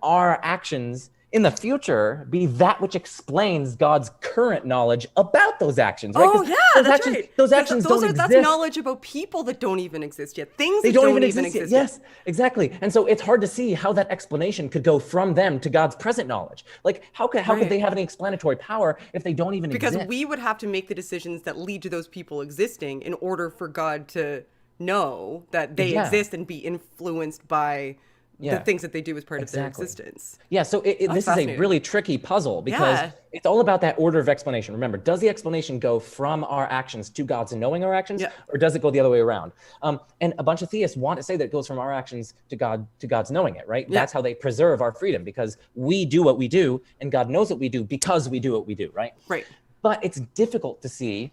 our actions in the future be that which explains God's current knowledge about those actions? Right? Oh yeah, that's right. Those actions don't exist. That's knowledge about people that don't even exist yet. Things that don't even exist yet. Yes, exactly. And so it's hard to see how that explanation could go from them to God's present knowledge. Like how could they have any explanatory power if they don't even exist? Because we would have to make the decisions that lead to those people existing in order for God to know that they exist and be influenced by the things that they do as part of their existence. Yeah, so this is a really tricky puzzle because it's all about that order of explanation. Remember, does the explanation go from our actions to God's knowing our actions, or does it go the other way around? And a bunch of theists want to say that it goes from our actions to God's knowing it, right? That's how they preserve our freedom, because we do what we do, and God knows what we do because we do what we do, right? Right. But it's difficult to see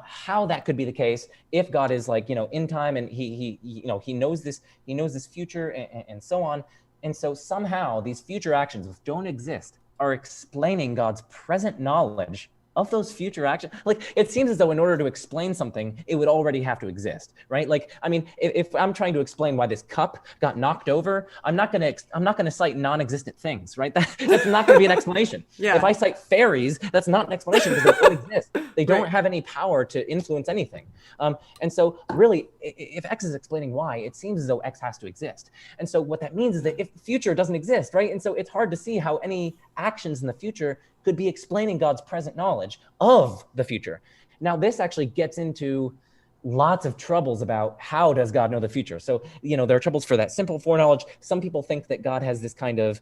how that could be the case if God is like, in time, and he knows this future and so on. And so somehow these future actions, which don't exist, are explaining God's present knowledge of those future actions. Like, it seems as though in order to explain something, it would already have to exist, right? Like, I mean, if I'm trying to explain why this cup got knocked over, I'm not gonna cite non-existent things, right? That's not gonna be an explanation. If I cite fairies, that's not an explanation because they don't exist. They don't have any power to influence anything. And so really, if X is explaining Y, it seems as though X has to exist. And so what that means is that if the future doesn't exist, right? And so it's hard to see how any actions in the future could be explaining God's present knowledge of the future. Now, this actually gets into lots of troubles about how does God know the future. So, there are troubles for that simple foreknowledge. Some people think that God has this kind of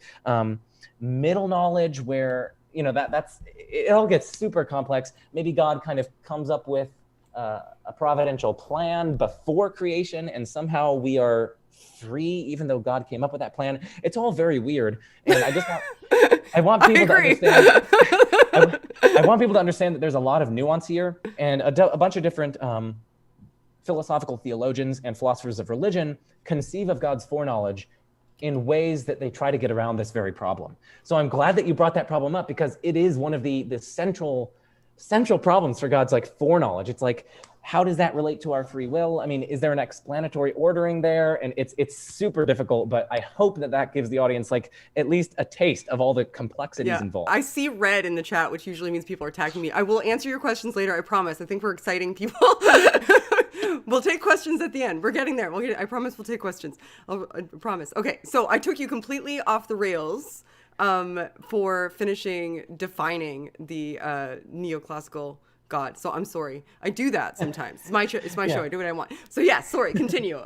middle knowledge where, that's it all gets super complex. Maybe God kind of comes up with a providential plan before creation, and somehow we are free, even though God came up with that plan. It's all very weird. And I want people to understand. I want people to understand that there's a lot of nuance here, and a bunch of different philosophical theologians and philosophers of religion conceive of God's foreknowledge in ways that they try to get around this very problem. So I'm glad that you brought that problem up, because it is one of the central problems for God's foreknowledge. It's like, how does that relate to our free will? I mean, is there an explanatory ordering there? And it's super difficult, but I hope that gives the audience at least a taste of all the complexities involved. I see red in the chat, which usually means people are attacking me. I will answer your questions later, I promise. I think we're exciting people. We'll take questions at the end. We're getting there. I promise we'll take questions. I promise. Okay, so I took you completely off the rails for defining the neoclassical God. So I'm sorry. I do that sometimes. It's my show. I do what I want. So sorry. Continue.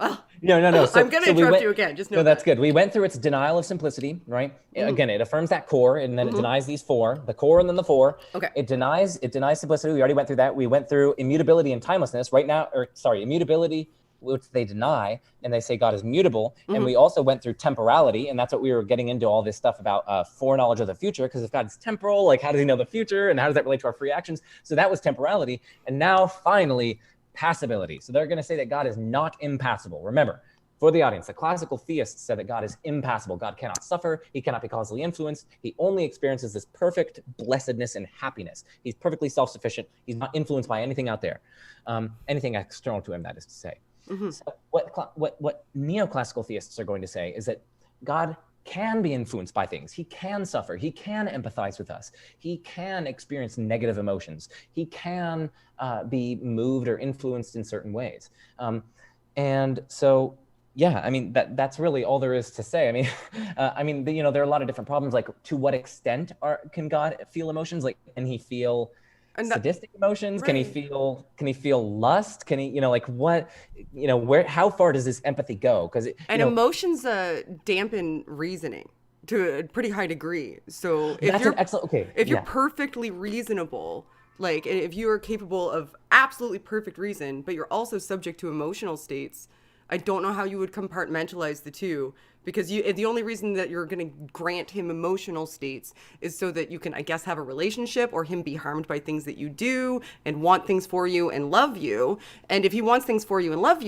No. I'm going to interrupt you again. Just know no, that's good. We went through its denial of simplicity, right? Mm-hmm. Again, it affirms that core, and then it denies these four, the core and then the four. Okay. It denies simplicity. We already went through that. We went through immutability and timelessness right now, immutability, which they deny, and they say God is mutable. And we also went through temporality, and that's what we were getting into, all this stuff about foreknowledge of the future, because if God is temporal, how does he know the future, and how does that relate to our free actions? So that was temporality. And now finally, passability. So they're going to say that God is not impassible. Remember, for the audience, the classical theists said that God is impassible. God cannot suffer. He cannot be causally influenced. He only experiences this perfect blessedness and happiness. He's perfectly self-sufficient. He's not influenced by anything out there, anything external to him, that is to say. So what neoclassical theists are going to say is that God can be influenced by things. He can suffer. He can empathize with us. He can experience negative emotions. He can be moved or influenced in certain ways. And so, I mean, that's really all there is to say. I mean, there are a lot of different problems. To what extent can God feel emotions? Can he feel sadistic emotions? Right. Can he feel lust? Can he, what, how far does this empathy go? Emotions dampen reasoning to a pretty high degree. So if you're perfectly reasonable, if you are capable of absolutely perfect reason, but you're also subject to emotional states, I don't know how you would compartmentalize the two, because the only reason that you're going to grant him emotional states is so that you can, I guess, have a relationship, or him be harmed by things that you do and want things for you and love you. And if he wants things for you and loves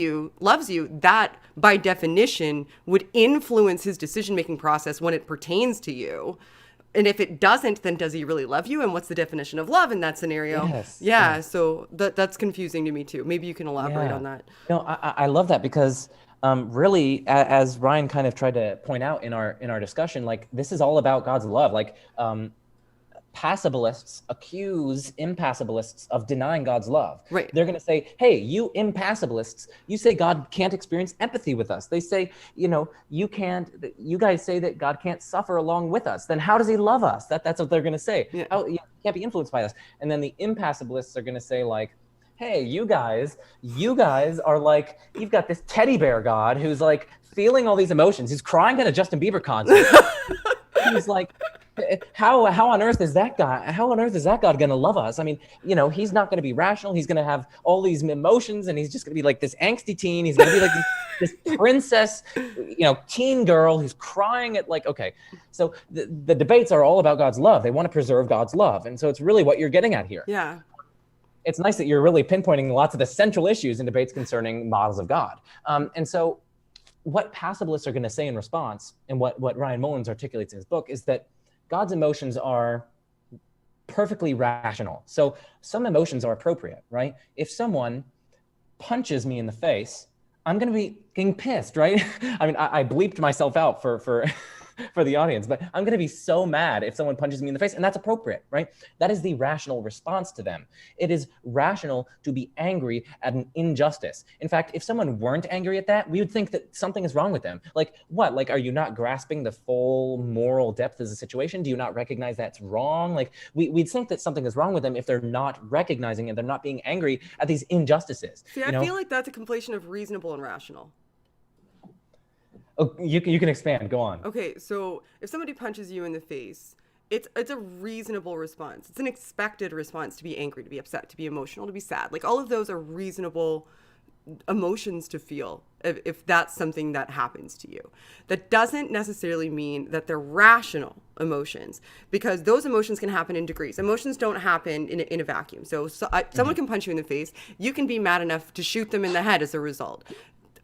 you, that by definition would influence his decision-making process when it pertains to you. And if it doesn't, then does he really love you? And what's the definition of love in that scenario? Yes. So that's confusing to me too. Maybe you can elaborate on that. No, I love that, because really, as Ryan kind of tried to point out in our discussion, this is all about God's love. Passibilists accuse impassibilists of denying God's love. Right. They're going to say, hey, you impassibilists, you say God can't experience empathy with us. They say, you guys say that God can't suffer along with us. Then how does he love us? That's what they're going to say. Yeah. He can't be influenced by us. And then the impassibilists are going to say hey, you guys are like, you've got this teddy bear god who's like feeling all these emotions. He's crying at a Justin Bieber concert. He's like, how on earth is that guy? How on earth is that God going to love us? I mean, he's not going to be rational. He's going to have all these emotions, and he's just going to be like this angsty teen. He's going to be like this princess, teen girl who's crying at like, okay. So the debates are all about God's love. They want to preserve God's love. And so it's really what you're getting at here. Yeah. It's nice that you're really pinpointing lots of the central issues in debates concerning models of God. And so what passibilists are going to say in response, and what Ryan Mullins articulates in his book, is that God's emotions are perfectly rational. So some emotions are appropriate, right? If someone punches me in the face, I'm going to be getting pissed, right? I mean, I bleeped myself out for for the audience, but I'm going to be so mad if someone punches me in the face, and that's appropriate, right? That is the rational response to them. It is rational to be angry at an injustice. In fact, if someone weren't angry at that, we would think that something is wrong with them. Like what? Like, are you not grasping the full moral depth of the situation? Do you not recognize that's wrong? Like we'd think that something is wrong with them if they're not recognizing and they're not being angry at these injustices. See, I feel like that's a conflation of reasonable and rational. Oh, you can expand. Go on. Okay, so if somebody punches you in the face, it's a reasonable response. It's an expected response to be angry, to be upset, to be emotional, to be sad. Like all of those are reasonable emotions to feel if that's something that happens to you. That doesn't necessarily mean that they're rational emotions, because those emotions can happen in degrees. Emotions don't happen in a vacuum. So someone can punch you in the face. You can be mad enough to shoot them in the head as a result.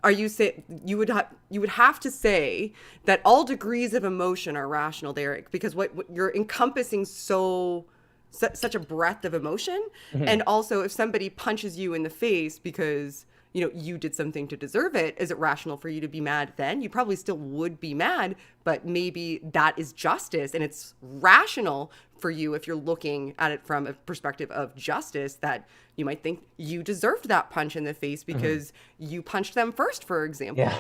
You would have to say that all degrees of emotion are rational there, because what you're encompassing such a breadth of emotion. Mm-hmm. And also, if somebody punches you in the face because you did something to deserve it, is it rational for you to be mad then? You probably still would be mad, but maybe that is justice, and it's rational for you if you're looking at it from a perspective of justice, that you might think you deserved that punch in the face because you punched them first, for example.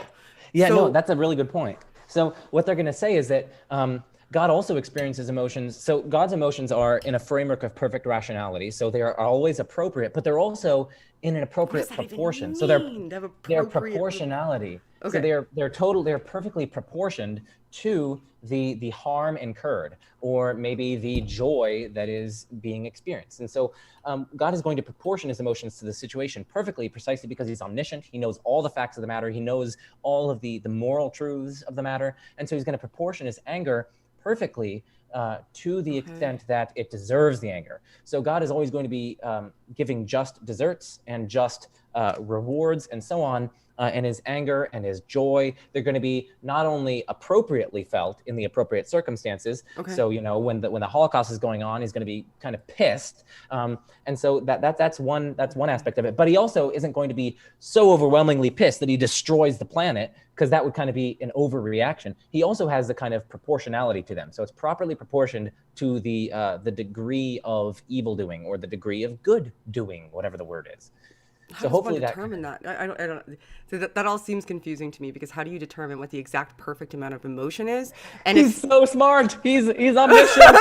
Yeah, no, that's a really good point. So what they're going to say is that God also experiences emotions. So God's emotions are in a framework of perfect rationality. So they are always appropriate, but they're also in an appropriate proportion. So they're proportionality. Okay. So they're perfectly proportioned to the harm incurred, or maybe the joy that is being experienced. And so God is going to proportion his emotions to the situation perfectly, precisely because he's omniscient. He knows all the facts of the matter. He knows all of the moral truths of the matter. And so he's going to proportion his anger perfectly to the extent that it deserves the anger. So God is always going to be giving just deserts and just rewards and so on. And his anger and his joy, they're going to be not only appropriately felt in the appropriate circumstances. Okay. So when the Holocaust is going on, he's going to be kind of pissed, and so that's one aspect of it. But he also isn't going to be so overwhelmingly pissed that he destroys the planet, because that would kind of be an overreaction. He also has the kind of proportionality to them, so it's properly proportioned to the degree of evil doing or the degree of good doing, whatever the word is. How does one determine that? I don't. So that all seems confusing to me, because how do you determine what the exact perfect amount of emotion is? And he's so smart. He's omniscient.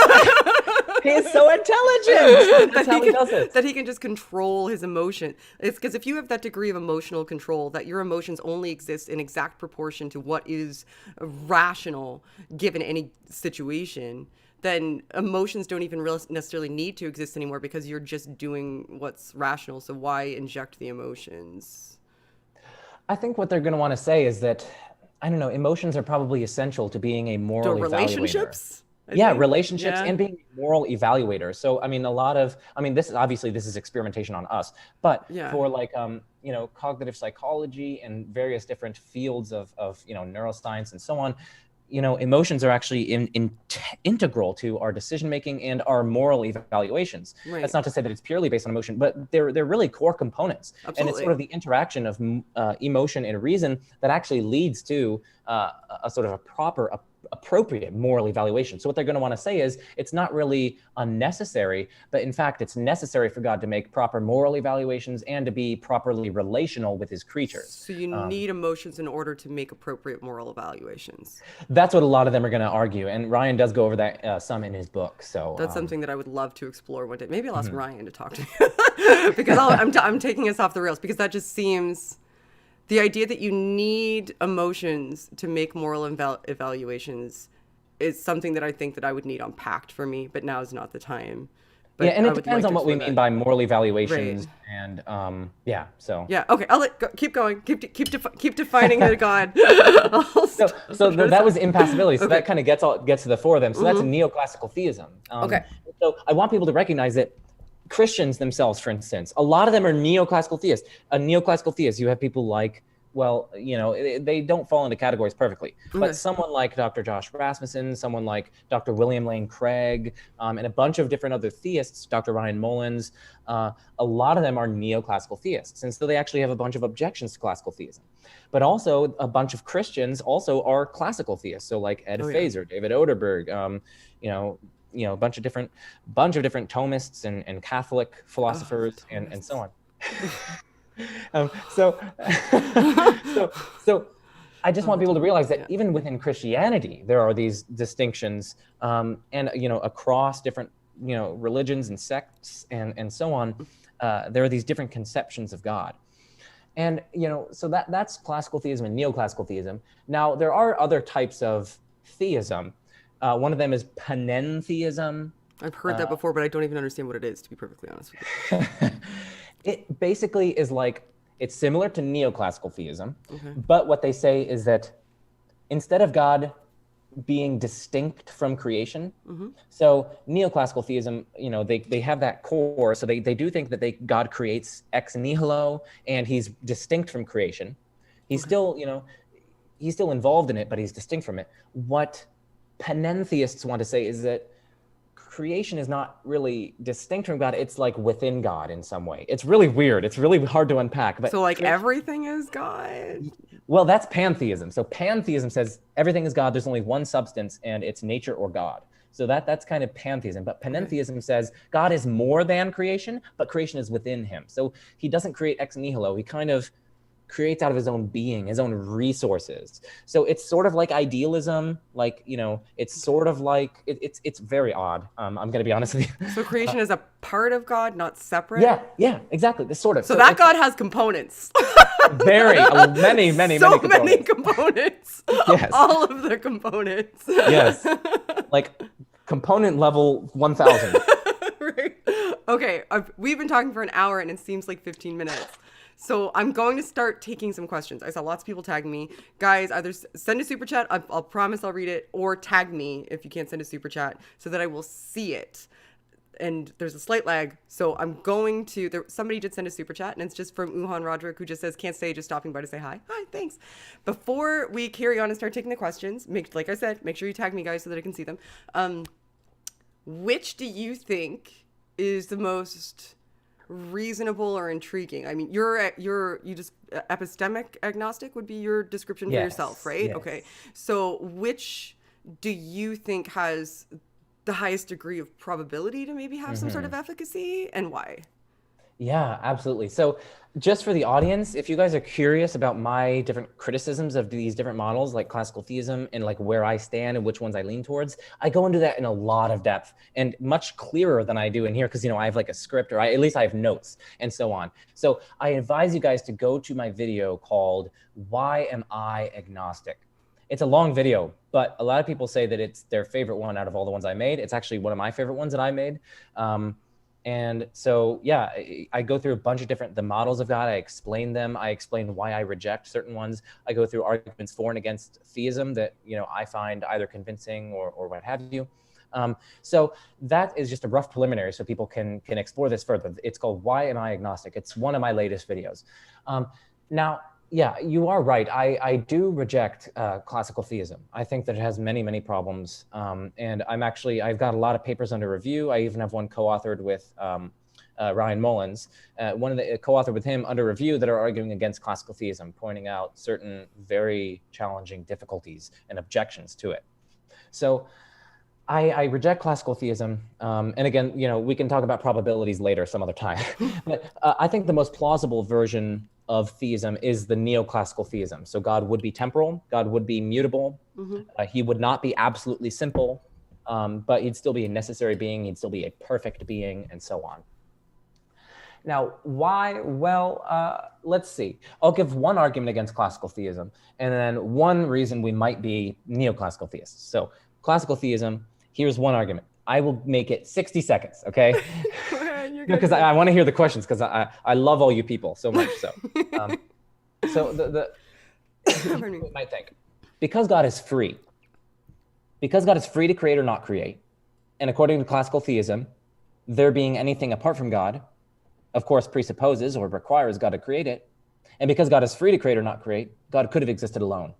He's so intelligent. That's how he does it. That he can just control his emotion. It's because if you have that degree of emotional control, that your emotions only exist in exact proportion to what is rational given any situation, then emotions don't even necessarily need to exist anymore, because you're just doing what's rational. So why inject the emotions? I think what they're going to want to say is that, I don't know, emotions are probably essential to being a moral evaluator. Relationships? Relationships and being a moral evaluator. So, this is experimentation on us, but for cognitive psychology and various different fields of neuroscience and so on, emotions are actually integral to our decision-making and our moral evaluations. Right. That's not to say that it's purely based on emotion, but they're really core components. Absolutely. And it's sort of the interaction of emotion and reason that actually leads to a sort of a proper, appropriate moral evaluation. So what they're going to want to say is it's not really unnecessary, but in fact, it's necessary for God to make proper moral evaluations and to be properly relational with his creatures. So you need emotions in order to make appropriate moral evaluations. That's what a lot of them are going to argue. And Ryan does go over that some in his book. So that's something that I would love to explore one day. Maybe I'll ask Ryan to talk to me. because I'm taking us off the rails, because that just seems, the idea that you need emotions to make moral evaluations is something that I think that I would need unpacked for me, but now is not the time. But yeah, and it I would depends like on to what we explore mean that. by moral evaluations, Right. and yeah. So Yeah. Okay. I'll keep going. Keep defining the God. that was impassability. So Okay. that kind of gets to the four of them. So that's a neoclassical theism. Okay. So I want people to recognize that Christians themselves, for instance, a lot of them are neoclassical theists. A neoclassical theist, you have people like, well, they don't fall into categories perfectly, but Okay. someone like Dr. Josh Rasmussen, someone like Dr. William Lane Craig, and a bunch of different other theists, Dr. Ryan Mullins, a lot of them are neoclassical theists. And so they actually have a bunch of objections to classical theism. But also a bunch of Christians also are classical theists. So like Ed Feser, David Oderberg, a bunch of different Thomists and Catholic philosophers, and so on. So I just want people to realize that even within Christianity, there are these distinctions, and across different religions and sects and so on, there are these different conceptions of God. And so that's classical theism and neoclassical theism. Now there are other types of theism. One of them is Panentheism. I've heard that before, but I don't even understand what it is, to be perfectly honest with you. It basically is it's similar to neoclassical theism, but what they say is that instead of God being distinct from creation, so neoclassical theism, they have that core, so they do think that God creates ex nihilo and he's distinct from creation. He's still, he's still involved in it, but he's distinct from it. What panentheists want to say is that creation is not really distinct from God. It's like within God in some way. It's really weird. It's really hard to unpack. But so everything is God? Well, that's pantheism. So pantheism says everything is God. There's only one substance, and it's nature or God. So that's kind of pantheism. But panentheism says God is more than creation, but creation is within him. So he doesn't create ex nihilo. He kind of creates out of his own being, his own resources. So it's sort of like idealism, it's sort of like, it's very odd. I'm going to be honest with you. So creation is a part of God, not separate? Yeah, exactly. This sort of. So that God has components. Many components. Many components. Yes. All of the components. Yes. Like component level 1000. Right. Okay. We've been talking for an hour and it seems like 15 minutes. So I'm going to start taking some questions. I saw lots of people tagging me. Guys, either send a super chat, I'll promise I'll read it, or tag me if you can't send a super chat so that I will see it. And there's a slight lag, so I'm going to, somebody did send a super chat, and it's just from Uhan Roderick, who just says, can't stay, just stopping by to say hi. Hi, thanks. Before we carry on and start taking the questions, like I said, make sure you tag me, guys, so that I can see them. Which do you think is the most reasonable or intriguing? I mean, you just epistemic agnostic would be your description for yourself, right? Yes. Okay. So which do you think has the highest degree of probability to maybe have some sort of efficacy, and why? Yeah, absolutely. So just for the audience, if you guys are curious about my different criticisms of these different models, like classical theism, and like where I stand and which ones I lean towards, I go into that in a lot of depth and much clearer than I do in here, because I have like a script, or at least I have notes and so on. So I advise you guys to go to my video called "Why Am I Agnostic?" It's a long video, but a lot of people say that it's their favorite one out of all the ones I made. It's actually one of my favorite ones that I made. And so, yeah, I go through a bunch of the models of God. I explain them. I explain why I reject certain ones. I go through arguments for and against theism that, I find either convincing or what have you. So that is just a rough preliminary so people can explore this further. It's called "Why Am I Agnostic?" It's one of my latest videos. Now, yeah, you are right. I do reject classical theism. I think that it has many, many problems. And I've got a lot of papers under review. I even have one co-authored with Ryan Mullins, co-authored with him under review, that are arguing against classical theism, pointing out certain very challenging difficulties and objections to it. So I reject classical theism. And again, we can talk about probabilities later some other time. But I think the most plausible version of theism is the neoclassical theism. So God would be temporal, God would be mutable, he would not be absolutely simple, but he'd still be a necessary being, he'd still be a perfect being, and so on. Now, why? Well, let's see. I'll give one argument against classical theism, and then one reason we might be neoclassical theists. So classical theism, here's one argument. I will make it 60 seconds, okay? Because I want to hear the questions, because I love all you people so much. So, you might think, because God is free to create or not create, and according to classical theism, there being anything apart from God, of course, presupposes or requires God to create it. And because God is free to create or not create, God could have existed alone.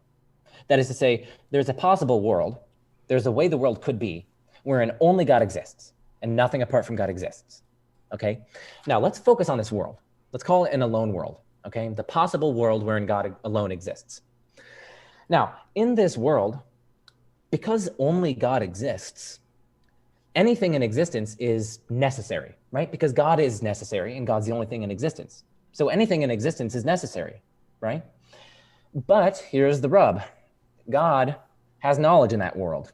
That is to say, there's a possible world, there's a way the world could be, wherein only God exists and nothing apart from God exists. Okay? Now, let's focus on this world. Let's call it an alone world. Okay? The possible world wherein God alone exists. Now, in this world, because only God exists, anything in existence is necessary, right? Because God is necessary and God's the only thing in existence. So anything in existence is necessary, right? But here's the rub. God has knowledge in that world.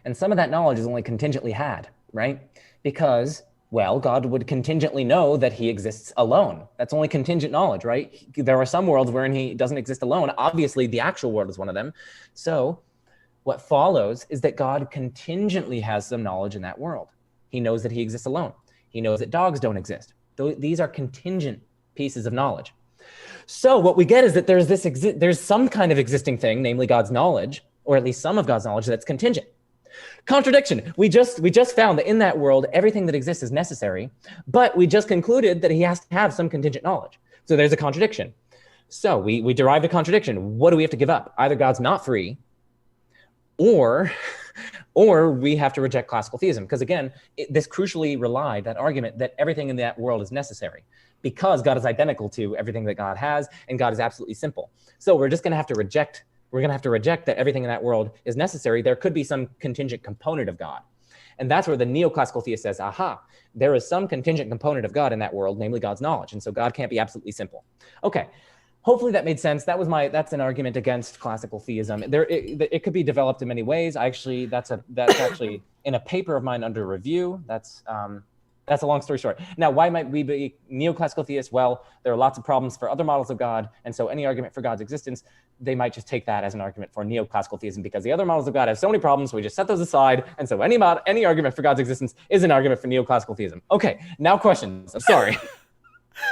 And some of that knowledge is only contingently had, right? Because, well, God would contingently know that he exists alone. That's only contingent knowledge, right? There are some worlds wherein he doesn't exist alone. Obviously, the actual world is one of them. So what follows is that God contingently has some knowledge in that world. He knows that he exists alone. He knows that dogs don't exist. These are contingent pieces of knowledge. So what we get is that there's some kind of existing thing, namely God's knowledge, or at least some of God's knowledge that's contingent. Contradiction. We just found that in that world, everything that exists is necessary, but we just concluded that he has to have some contingent knowledge. So there's a contradiction. So we derived a contradiction. What do we have to give up? Either God's not free, or we have to reject classical theism. Because again, this crucially relied, that argument, that everything in that world is necessary because God is identical to everything that God has, and God is absolutely simple. So we're just going to have to reject that everything in that world is necessary. There could be some contingent component of God. And that's where the neoclassical theist says, aha, there is some contingent component of God in that world, namely God's knowledge. And so God can't be absolutely simple. Okay. Hopefully that made sense. That's an argument against classical theism. It could be developed in many ways. That's actually in a paper of mine under review. That's a long story short. Now, why might we be neoclassical theists? Well, there are lots of problems for other models of God, and so any argument for God's existence, they might just take that as an argument for neoclassical theism, because the other models of God have so many problems, so we just set those aside, and so any argument for God's existence is an argument for neoclassical theism. Okay, now questions. I'm sorry.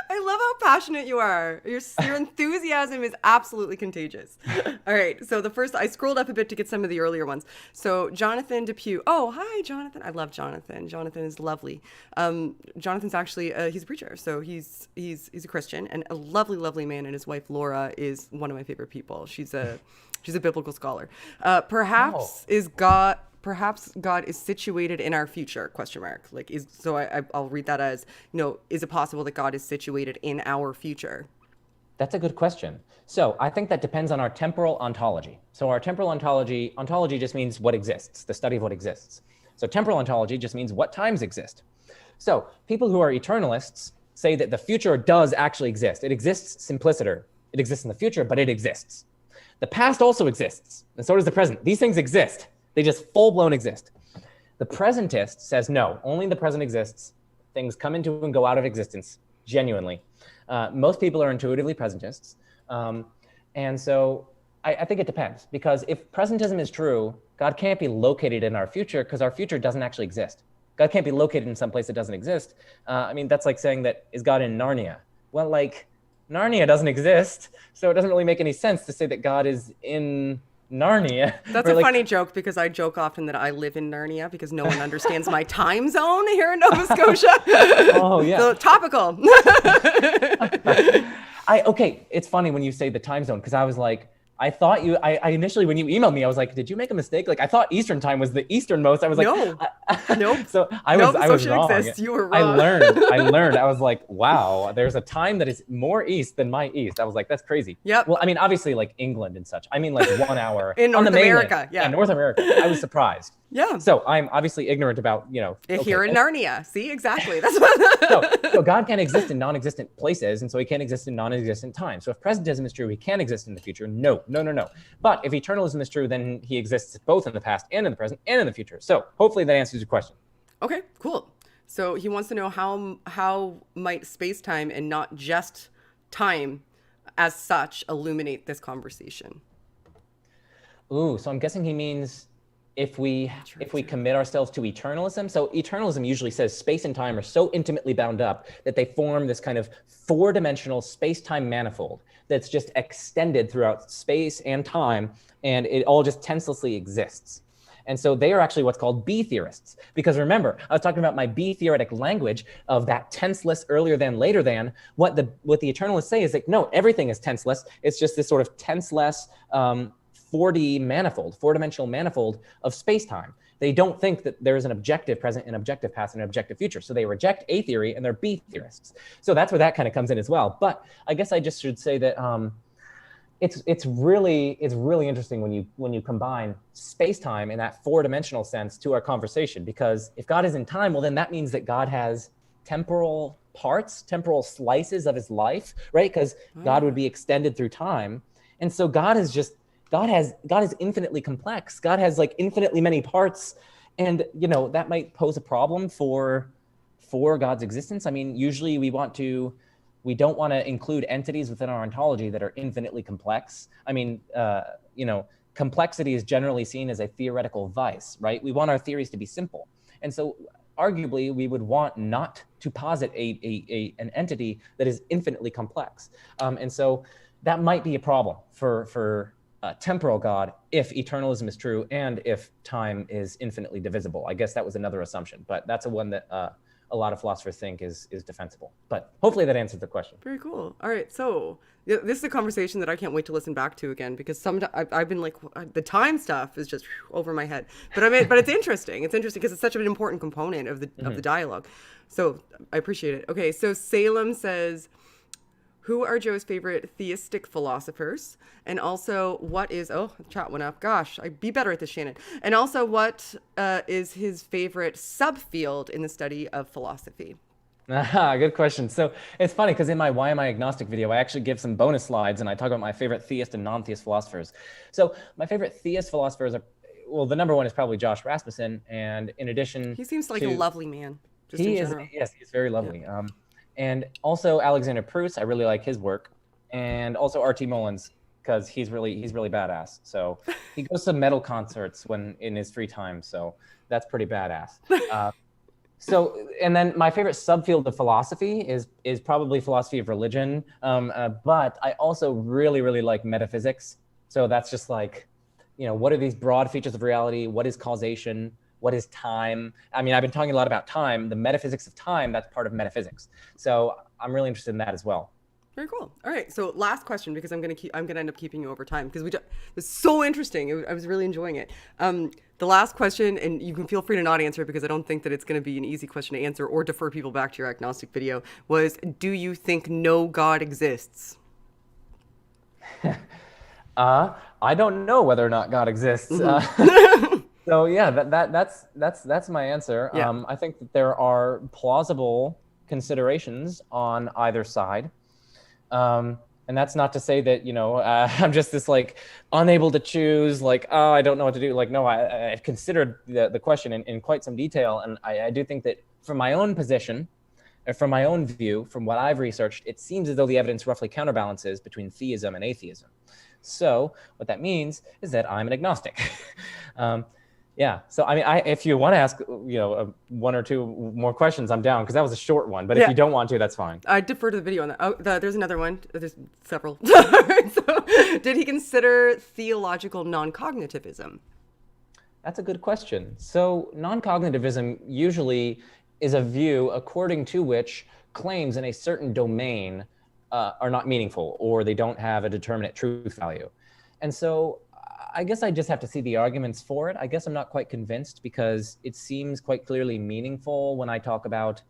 I love how passionate you are. Your enthusiasm is absolutely contagious. All right. So I scrolled up a bit to get some of the earlier ones. So Jonathan Depew. Oh, hi, Jonathan. I love Jonathan. Jonathan is lovely. Jonathan's actually, he's a preacher. So he's a Christian and a lovely, lovely man. And his wife, Laura, is one of my favorite people. She's a biblical scholar. Perhaps God is situated in our future, ? I'll read that as, is it possible that God is situated in our future? That's a good question. So I think that depends on our temporal ontology. So our temporal ontology just means what exists, the study of what exists. So temporal ontology just means what times exist. So people who are eternalists say that the future does actually exist. It exists simpliciter. It exists in the future, but it exists. The past also exists, and so does the present. These things exist. They just full-blown exist. The presentist says, no, only the present exists. Things come into and go out of existence, genuinely. Most people are intuitively presentists. And so I think it depends, because if presentism is true, God can't be located in our future because our future doesn't actually exist. God can't be located in some place that doesn't exist. That's like saying that, is God in Narnia? Well, Narnia doesn't exist, so it doesn't really make any sense to say that God is in Narnia. That's a funny joke, because I joke often that I live in Narnia because no one understands my time zone here in Nova Scotia. Oh, yeah. So topical. Okay, it's funny when you say the time zone, because I was like, I initially, when you emailed me, I was like, did you make a mistake? I thought Eastern time was the easternmost. I was like, no. Nope. So I was wrong. Exists. You were wrong. I learned. I was like, wow, there's a time that is more east than my east. I was like, that's crazy. Yep. Well, obviously England and such. 1 hour in North America. Yeah. North America. I was surprised. Yeah. So I'm obviously ignorant about, Here in Narnia. See, exactly. That's what. So God can't exist in non-existent places, and so he can't exist in non-existent time. So if presentism is true, he can exist in the future. No. But if eternalism is true, then he exists both in the past and in the present and in the future. So hopefully that answers your question. Okay, cool. So he wants to know how might space-time and not just time as such illuminate this conversation. Ooh, so I'm guessing he means if we commit ourselves to eternalism. So eternalism usually says space and time are so intimately bound up that they form this kind of four-dimensional space-time manifold that's just extended throughout space and time, and it all just tenselessly exists. And so they are actually what's called B theorists. Because remember, I was talking about my B theoretic language of that tenseless, earlier than, later than. What the eternalists say is like, no, everything is tenseless. It's just this sort of tenseless 4D manifold, four-dimensional manifold of space-time. They don't think that there is an objective present, an objective past, and an objective future. So they reject A theory and they're B theorists. So that's where that kind of comes in as well. But I guess I just should say that it's really interesting when you combine space-time in that four-dimensional sense to our conversation, because if God is in time, well, then that means that God has temporal parts, temporal slices of his life, right? Because God would be extended through time. And so God is infinitely complex. God has like infinitely many parts. And, you know, that might pose a problem for God's existence. I mean, usually we don't want to include entities within our ontology that are infinitely complex. I mean, you know, complexity is generally seen as a theoretical vice, right? We want our theories to be simple. And so arguably we would want not to posit an entity that is infinitely complex. And so that might be a problem for temporal God if eternalism is true and if time is infinitely divisible. I guess that was another assumption, but that's a one that a lot of philosophers think is defensible. But hopefully that answers the question. Very cool. All right, so this is a conversation that I can't wait to listen back to again, because I've been like, the time stuff is just over my head. But I mean, but it's interesting. It's interesting because it's such an important component of the dialogue. So I appreciate it. Okay, so Salem says, who are Joe's favorite theistic philosophers? And also, what is, the chat went up. Gosh, I'd be better at this, Shannon. And also, what is his favorite subfield in the study of philosophy? Good question. So it's funny because in my Why Am I Agnostic video, I actually give some bonus slides and I talk about my favorite theist and non-theist philosophers. So my favorite theist philosophers are, well, the number one is probably Josh Rasmussen. And in addition, he seems like a lovely man. Yes, he's very lovely. Yeah. And also Alexander Proust, I really like his work, and also R.T. Mullins, because he's really badass. So he goes to metal concerts when in his free time, so that's pretty badass. So, and then my favorite subfield of philosophy is probably philosophy of religion, but I also really like metaphysics. So that's just like, you know, what are these broad features of reality? What is causation? What is time? I mean, I've been talking a lot about time, the metaphysics of time, that's part of metaphysics. So I'm really interested in that as well. Very cool. All right. So last question, because I'm going to end up keeping you over time, because it's so interesting. I was really enjoying it. The last question, and you can feel free to not answer because I don't think that it's going to be an easy question to answer or defer people back to your agnostic video, was, do you think no God exists? I don't know whether or not God exists. So yeah, that's my answer. Yeah. I think that there are plausible considerations on either side. And that's not to say that, you know, I'm just this like unable to choose, like, oh, I don't know what to do. Like, no, I've considered the question in quite some detail. And I do think that from my own position, or from my own view, from what I've researched, it seems as though the evidence roughly counterbalances between theism and atheism. So what that means is that I'm an agnostic. Yeah. So, I mean, if you want to ask, you know, one or two more questions, I'm down, because that was a short one. But if you don't want to, that's fine. I defer to the video on that. Oh, there's another one. There's several. So, did he consider theological non-cognitivism? That's a good question. So non-cognitivism usually is a view according to which claims in a certain domain are not meaningful, or they don't have a determinate truth value. And so I guess I just have to see the arguments for it. I guess I'm not quite convinced, because it seems quite clearly meaningful when I talk about,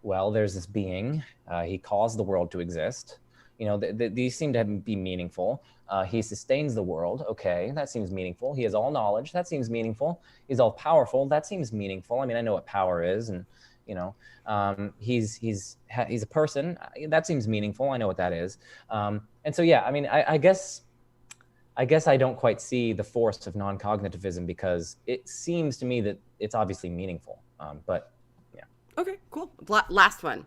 well, there's this being, he caused the world to exist. You know, these seem to be meaningful. He sustains the world. Okay, that seems meaningful. He has all knowledge. That seems meaningful. He's all powerful. That seems meaningful. I mean, I know what power is, and you know, he's a person. That seems meaningful. I know what that is. And so, yeah, I mean, I guess I don't quite see the force of non-cognitivism, because it seems to me that it's obviously meaningful. But yeah. Okay. Cool. Last one.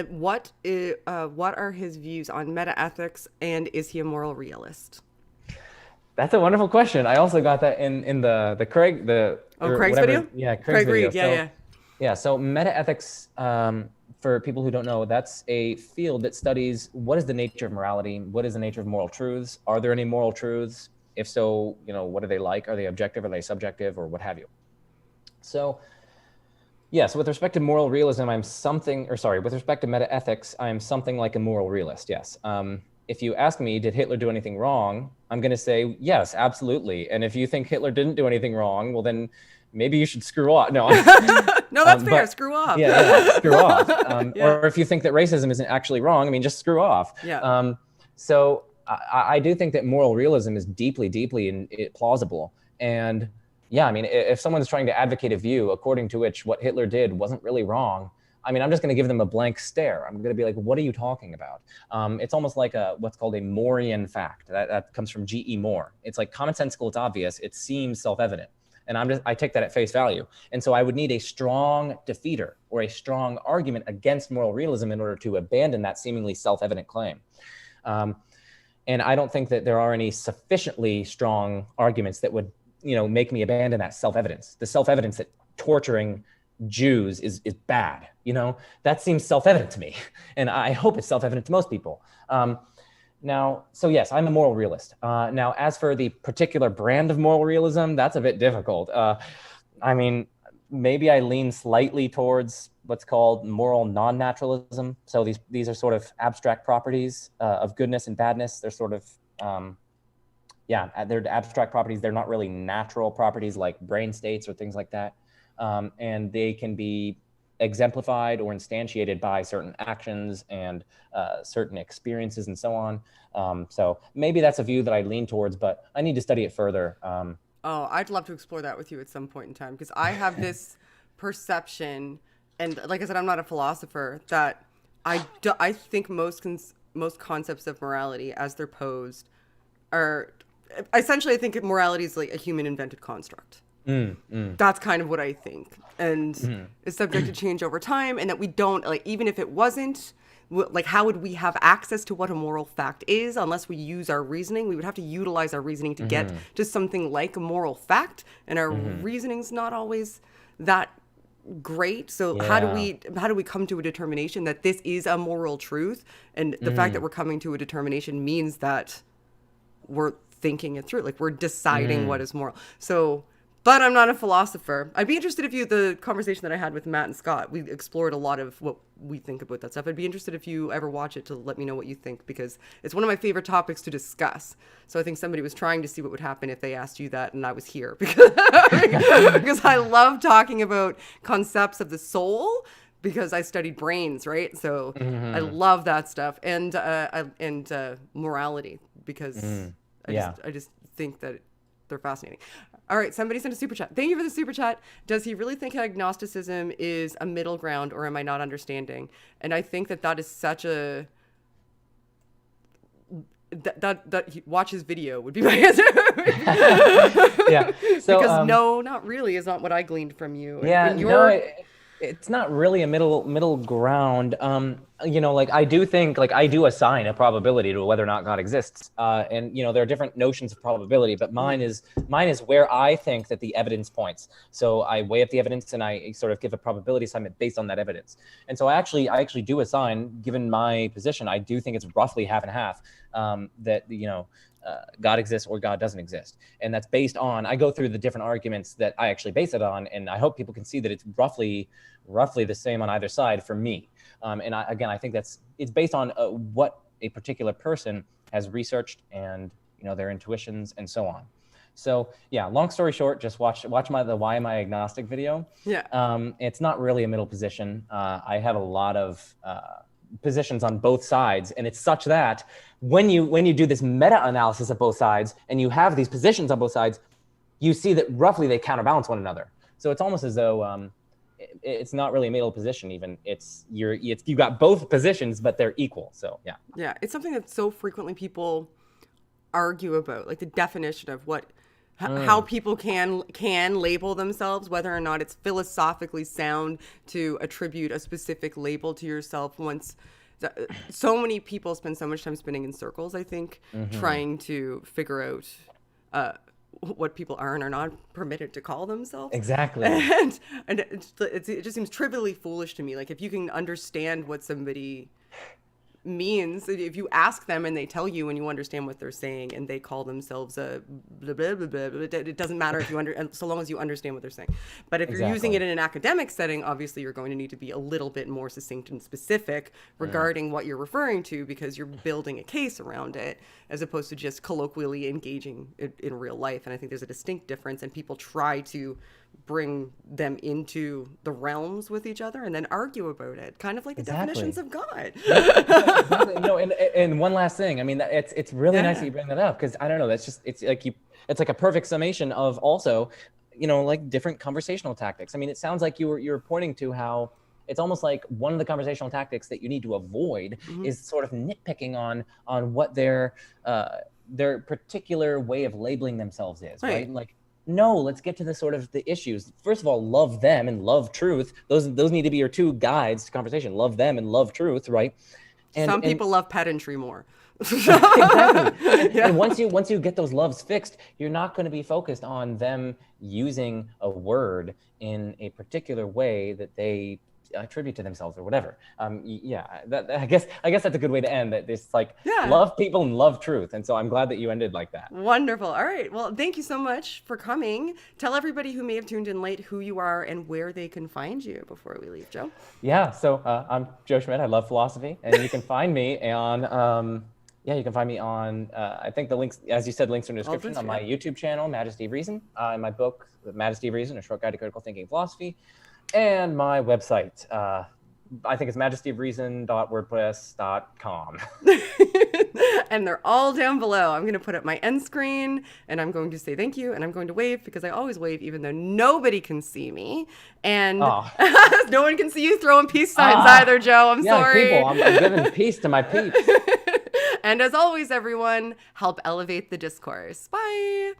What are his views on metaethics, and is he a moral realist? That's a wonderful question. I also got that in the Craig Craig's video? Yeah, Craig's video. Reed, yeah. Yeah, so metaethics, for people who don't know, that's a field that studies what is the nature of morality, what is the nature of moral truths, are there any moral truths? If so, what are they like? Are they objective? Are they subjective? Or what have you? So, yes, with respect to moral realism, with respect to metaethics, I am something like a moral realist, yes. If you ask me, did Hitler do anything wrong? I'm going to say, yes, absolutely. And if you think Hitler didn't do anything wrong, well, then maybe you should screw off. No, no, that's fair. Screw off. Yeah, screw off. Or if you think that racism isn't actually wrong, just screw off. Yeah. So I do think that moral realism is deeply, deeply plausible. And yeah, if someone's trying to advocate a view according to which what Hitler did wasn't really wrong, I'm just going to give them a blank stare. I'm going to be like, what are you talking about? It's almost like what's called a Moreian fact. That comes from G.E. Moore. It's like commonsensical, it's obvious, it seems self-evident. And I take that at face value. And so I would need a strong defeater or a strong argument against moral realism in order to abandon that seemingly self-evident claim. And I don't think that there are any sufficiently strong arguments that would, make me abandon that self-evidence. The self-evidence that torturing Jews is bad, that seems self-evident to me. And I hope it's self-evident to most people. So yes, I'm a moral realist. Now, as for the particular brand of moral realism, that's a bit difficult. Maybe I lean slightly towards what's called moral non-naturalism. So these are sort of abstract properties of goodness and badness. They're sort of, they're abstract properties. They're not really natural properties like brain states or things like that. And they can be exemplified or instantiated by certain actions and certain experiences and so on. So maybe that's a view that I lean towards, but I need to study it further. I'd love to explore that with you at some point in time, because I have this perception, and like I said, I'm not a philosopher, that I think most concepts of morality as they're posed are essentially, I think morality is like a human invented construct. That's kind of what I think, and it's subject to change over time, and that we don't, like, even if it wasn't, like, how would we have access to what a moral fact is unless we use our reasoning? We would have to utilize our reasoning to get to something like a moral fact, and our reasoning's not always that great. So how do we come to a determination that this is a moral truth? And the fact that we're coming to a determination means that we're thinking it through, like we're deciding what is moral. So, but I'm not a philosopher. I'd be interested if the conversation that I had with Matt and Scott, we explored a lot of what we think about that stuff. I'd be interested if you ever watch it to let me know what you think, because it's one of my favorite topics to discuss. So I think somebody was trying to see what would happen if they asked you that and I was here, because I love talking about concepts of the soul, because I studied brains, right? So I love that stuff, and morality, because I just think that they're fascinating. All right, somebody sent a super chat. Thank you for the super chat. Does he really think agnosticism is a middle ground, or am I not understanding? And I think that is such a that watch his video would be my answer. Yeah. So, because no, not really is not what I gleaned from you. Yeah, it's not really a middle ground. I do think, I do assign a probability to whether or not God exists. And there are different notions of probability, but mine is where I think that the evidence points. So I weigh up the evidence and I sort of give a probability assignment based on that evidence. And so I actually do assign, given my position, I do think it's roughly half and half, that God exists or God doesn't exist. And that's based on, I go through the different arguments that I actually base it on, and I hope people can see that it's roughly the same on either side for me. And I think it's based on what a particular person has researched and their intuitions and so on. So yeah, long story short, just watch the Why Am I Agnostic video. Yeah. It's not really a middle position. I have a lot of positions on both sides, and it's such that when you do this meta-analysis of both sides and you have these positions on both sides, you see that roughly they counterbalance one another. So it's almost as though it's not really a middle position even. You got both positions, but they're equal. So yeah, it's something that so frequently people argue about, like the definition of what how people can label themselves, whether or not it's philosophically sound to attribute a specific label to yourself. Once so many people spend so much time spinning in circles, I think, trying to figure out what people are and are not permitted to call themselves. Exactly. And it just seems trivially foolish to me. Like, if you can understand what somebody means, if you ask them and they tell you and you understand what they're saying and they call themselves a blah, blah, blah, blah, blah, it doesn't matter if you so long as you understand what they're saying. But if you're using it in an academic setting, obviously you're going to need to be a little bit more succinct and specific regarding what you're referring to, because you're building a case around it as opposed to just colloquially engaging in real life. And I think there's a distinct difference, and people try to bring them into the realms with each other and then argue about it, kind of like the definitions of God. Exactly. No, and one last thing. I mean, it's really nice that you bring that up, because I don't know, it's like a perfect summation of also, like different conversational tactics. I mean, it sounds like you're pointing to how it's almost like one of the conversational tactics that you need to avoid is sort of nitpicking on what their particular way of labeling themselves is, right? Like, no, let's get to the sort of the issues. First of all, love them and love truth. Those need to be your two guides to conversation. Love them and love truth, right? And some people love pedantry more. Exactly. And once you get those loves fixed, you're not going to be focused on them using a word in a particular way that they attribute to themselves or whatever. I guess that's a good way to end. That it's like love people and love truth. And so I'm glad that you ended like that. Wonderful. All right. Well, thank you so much for coming. Tell everybody who may have tuned in late who you are and where they can find you before we leave, Joe. Yeah. So I'm Joe Schmid. I love philosophy, and you can find me on. I think the links, as you said, links in the description, on my YouTube channel, Majesty of Reason, and my book, Majesty of Reason, A Short Guide to Critical Thinking and Philosophy, and my website. I think it's majestyofreason.wordpress.com. And they're all down below. I'm going to put up my end screen, and I'm going to say thank you, and I'm going to wave, because I always wave even though nobody can see me. And no one can see you throwing peace signs either, Joe. I'm sorry. People, I'm giving peace to my peeps. And as always, everyone, help elevate the discourse. Bye.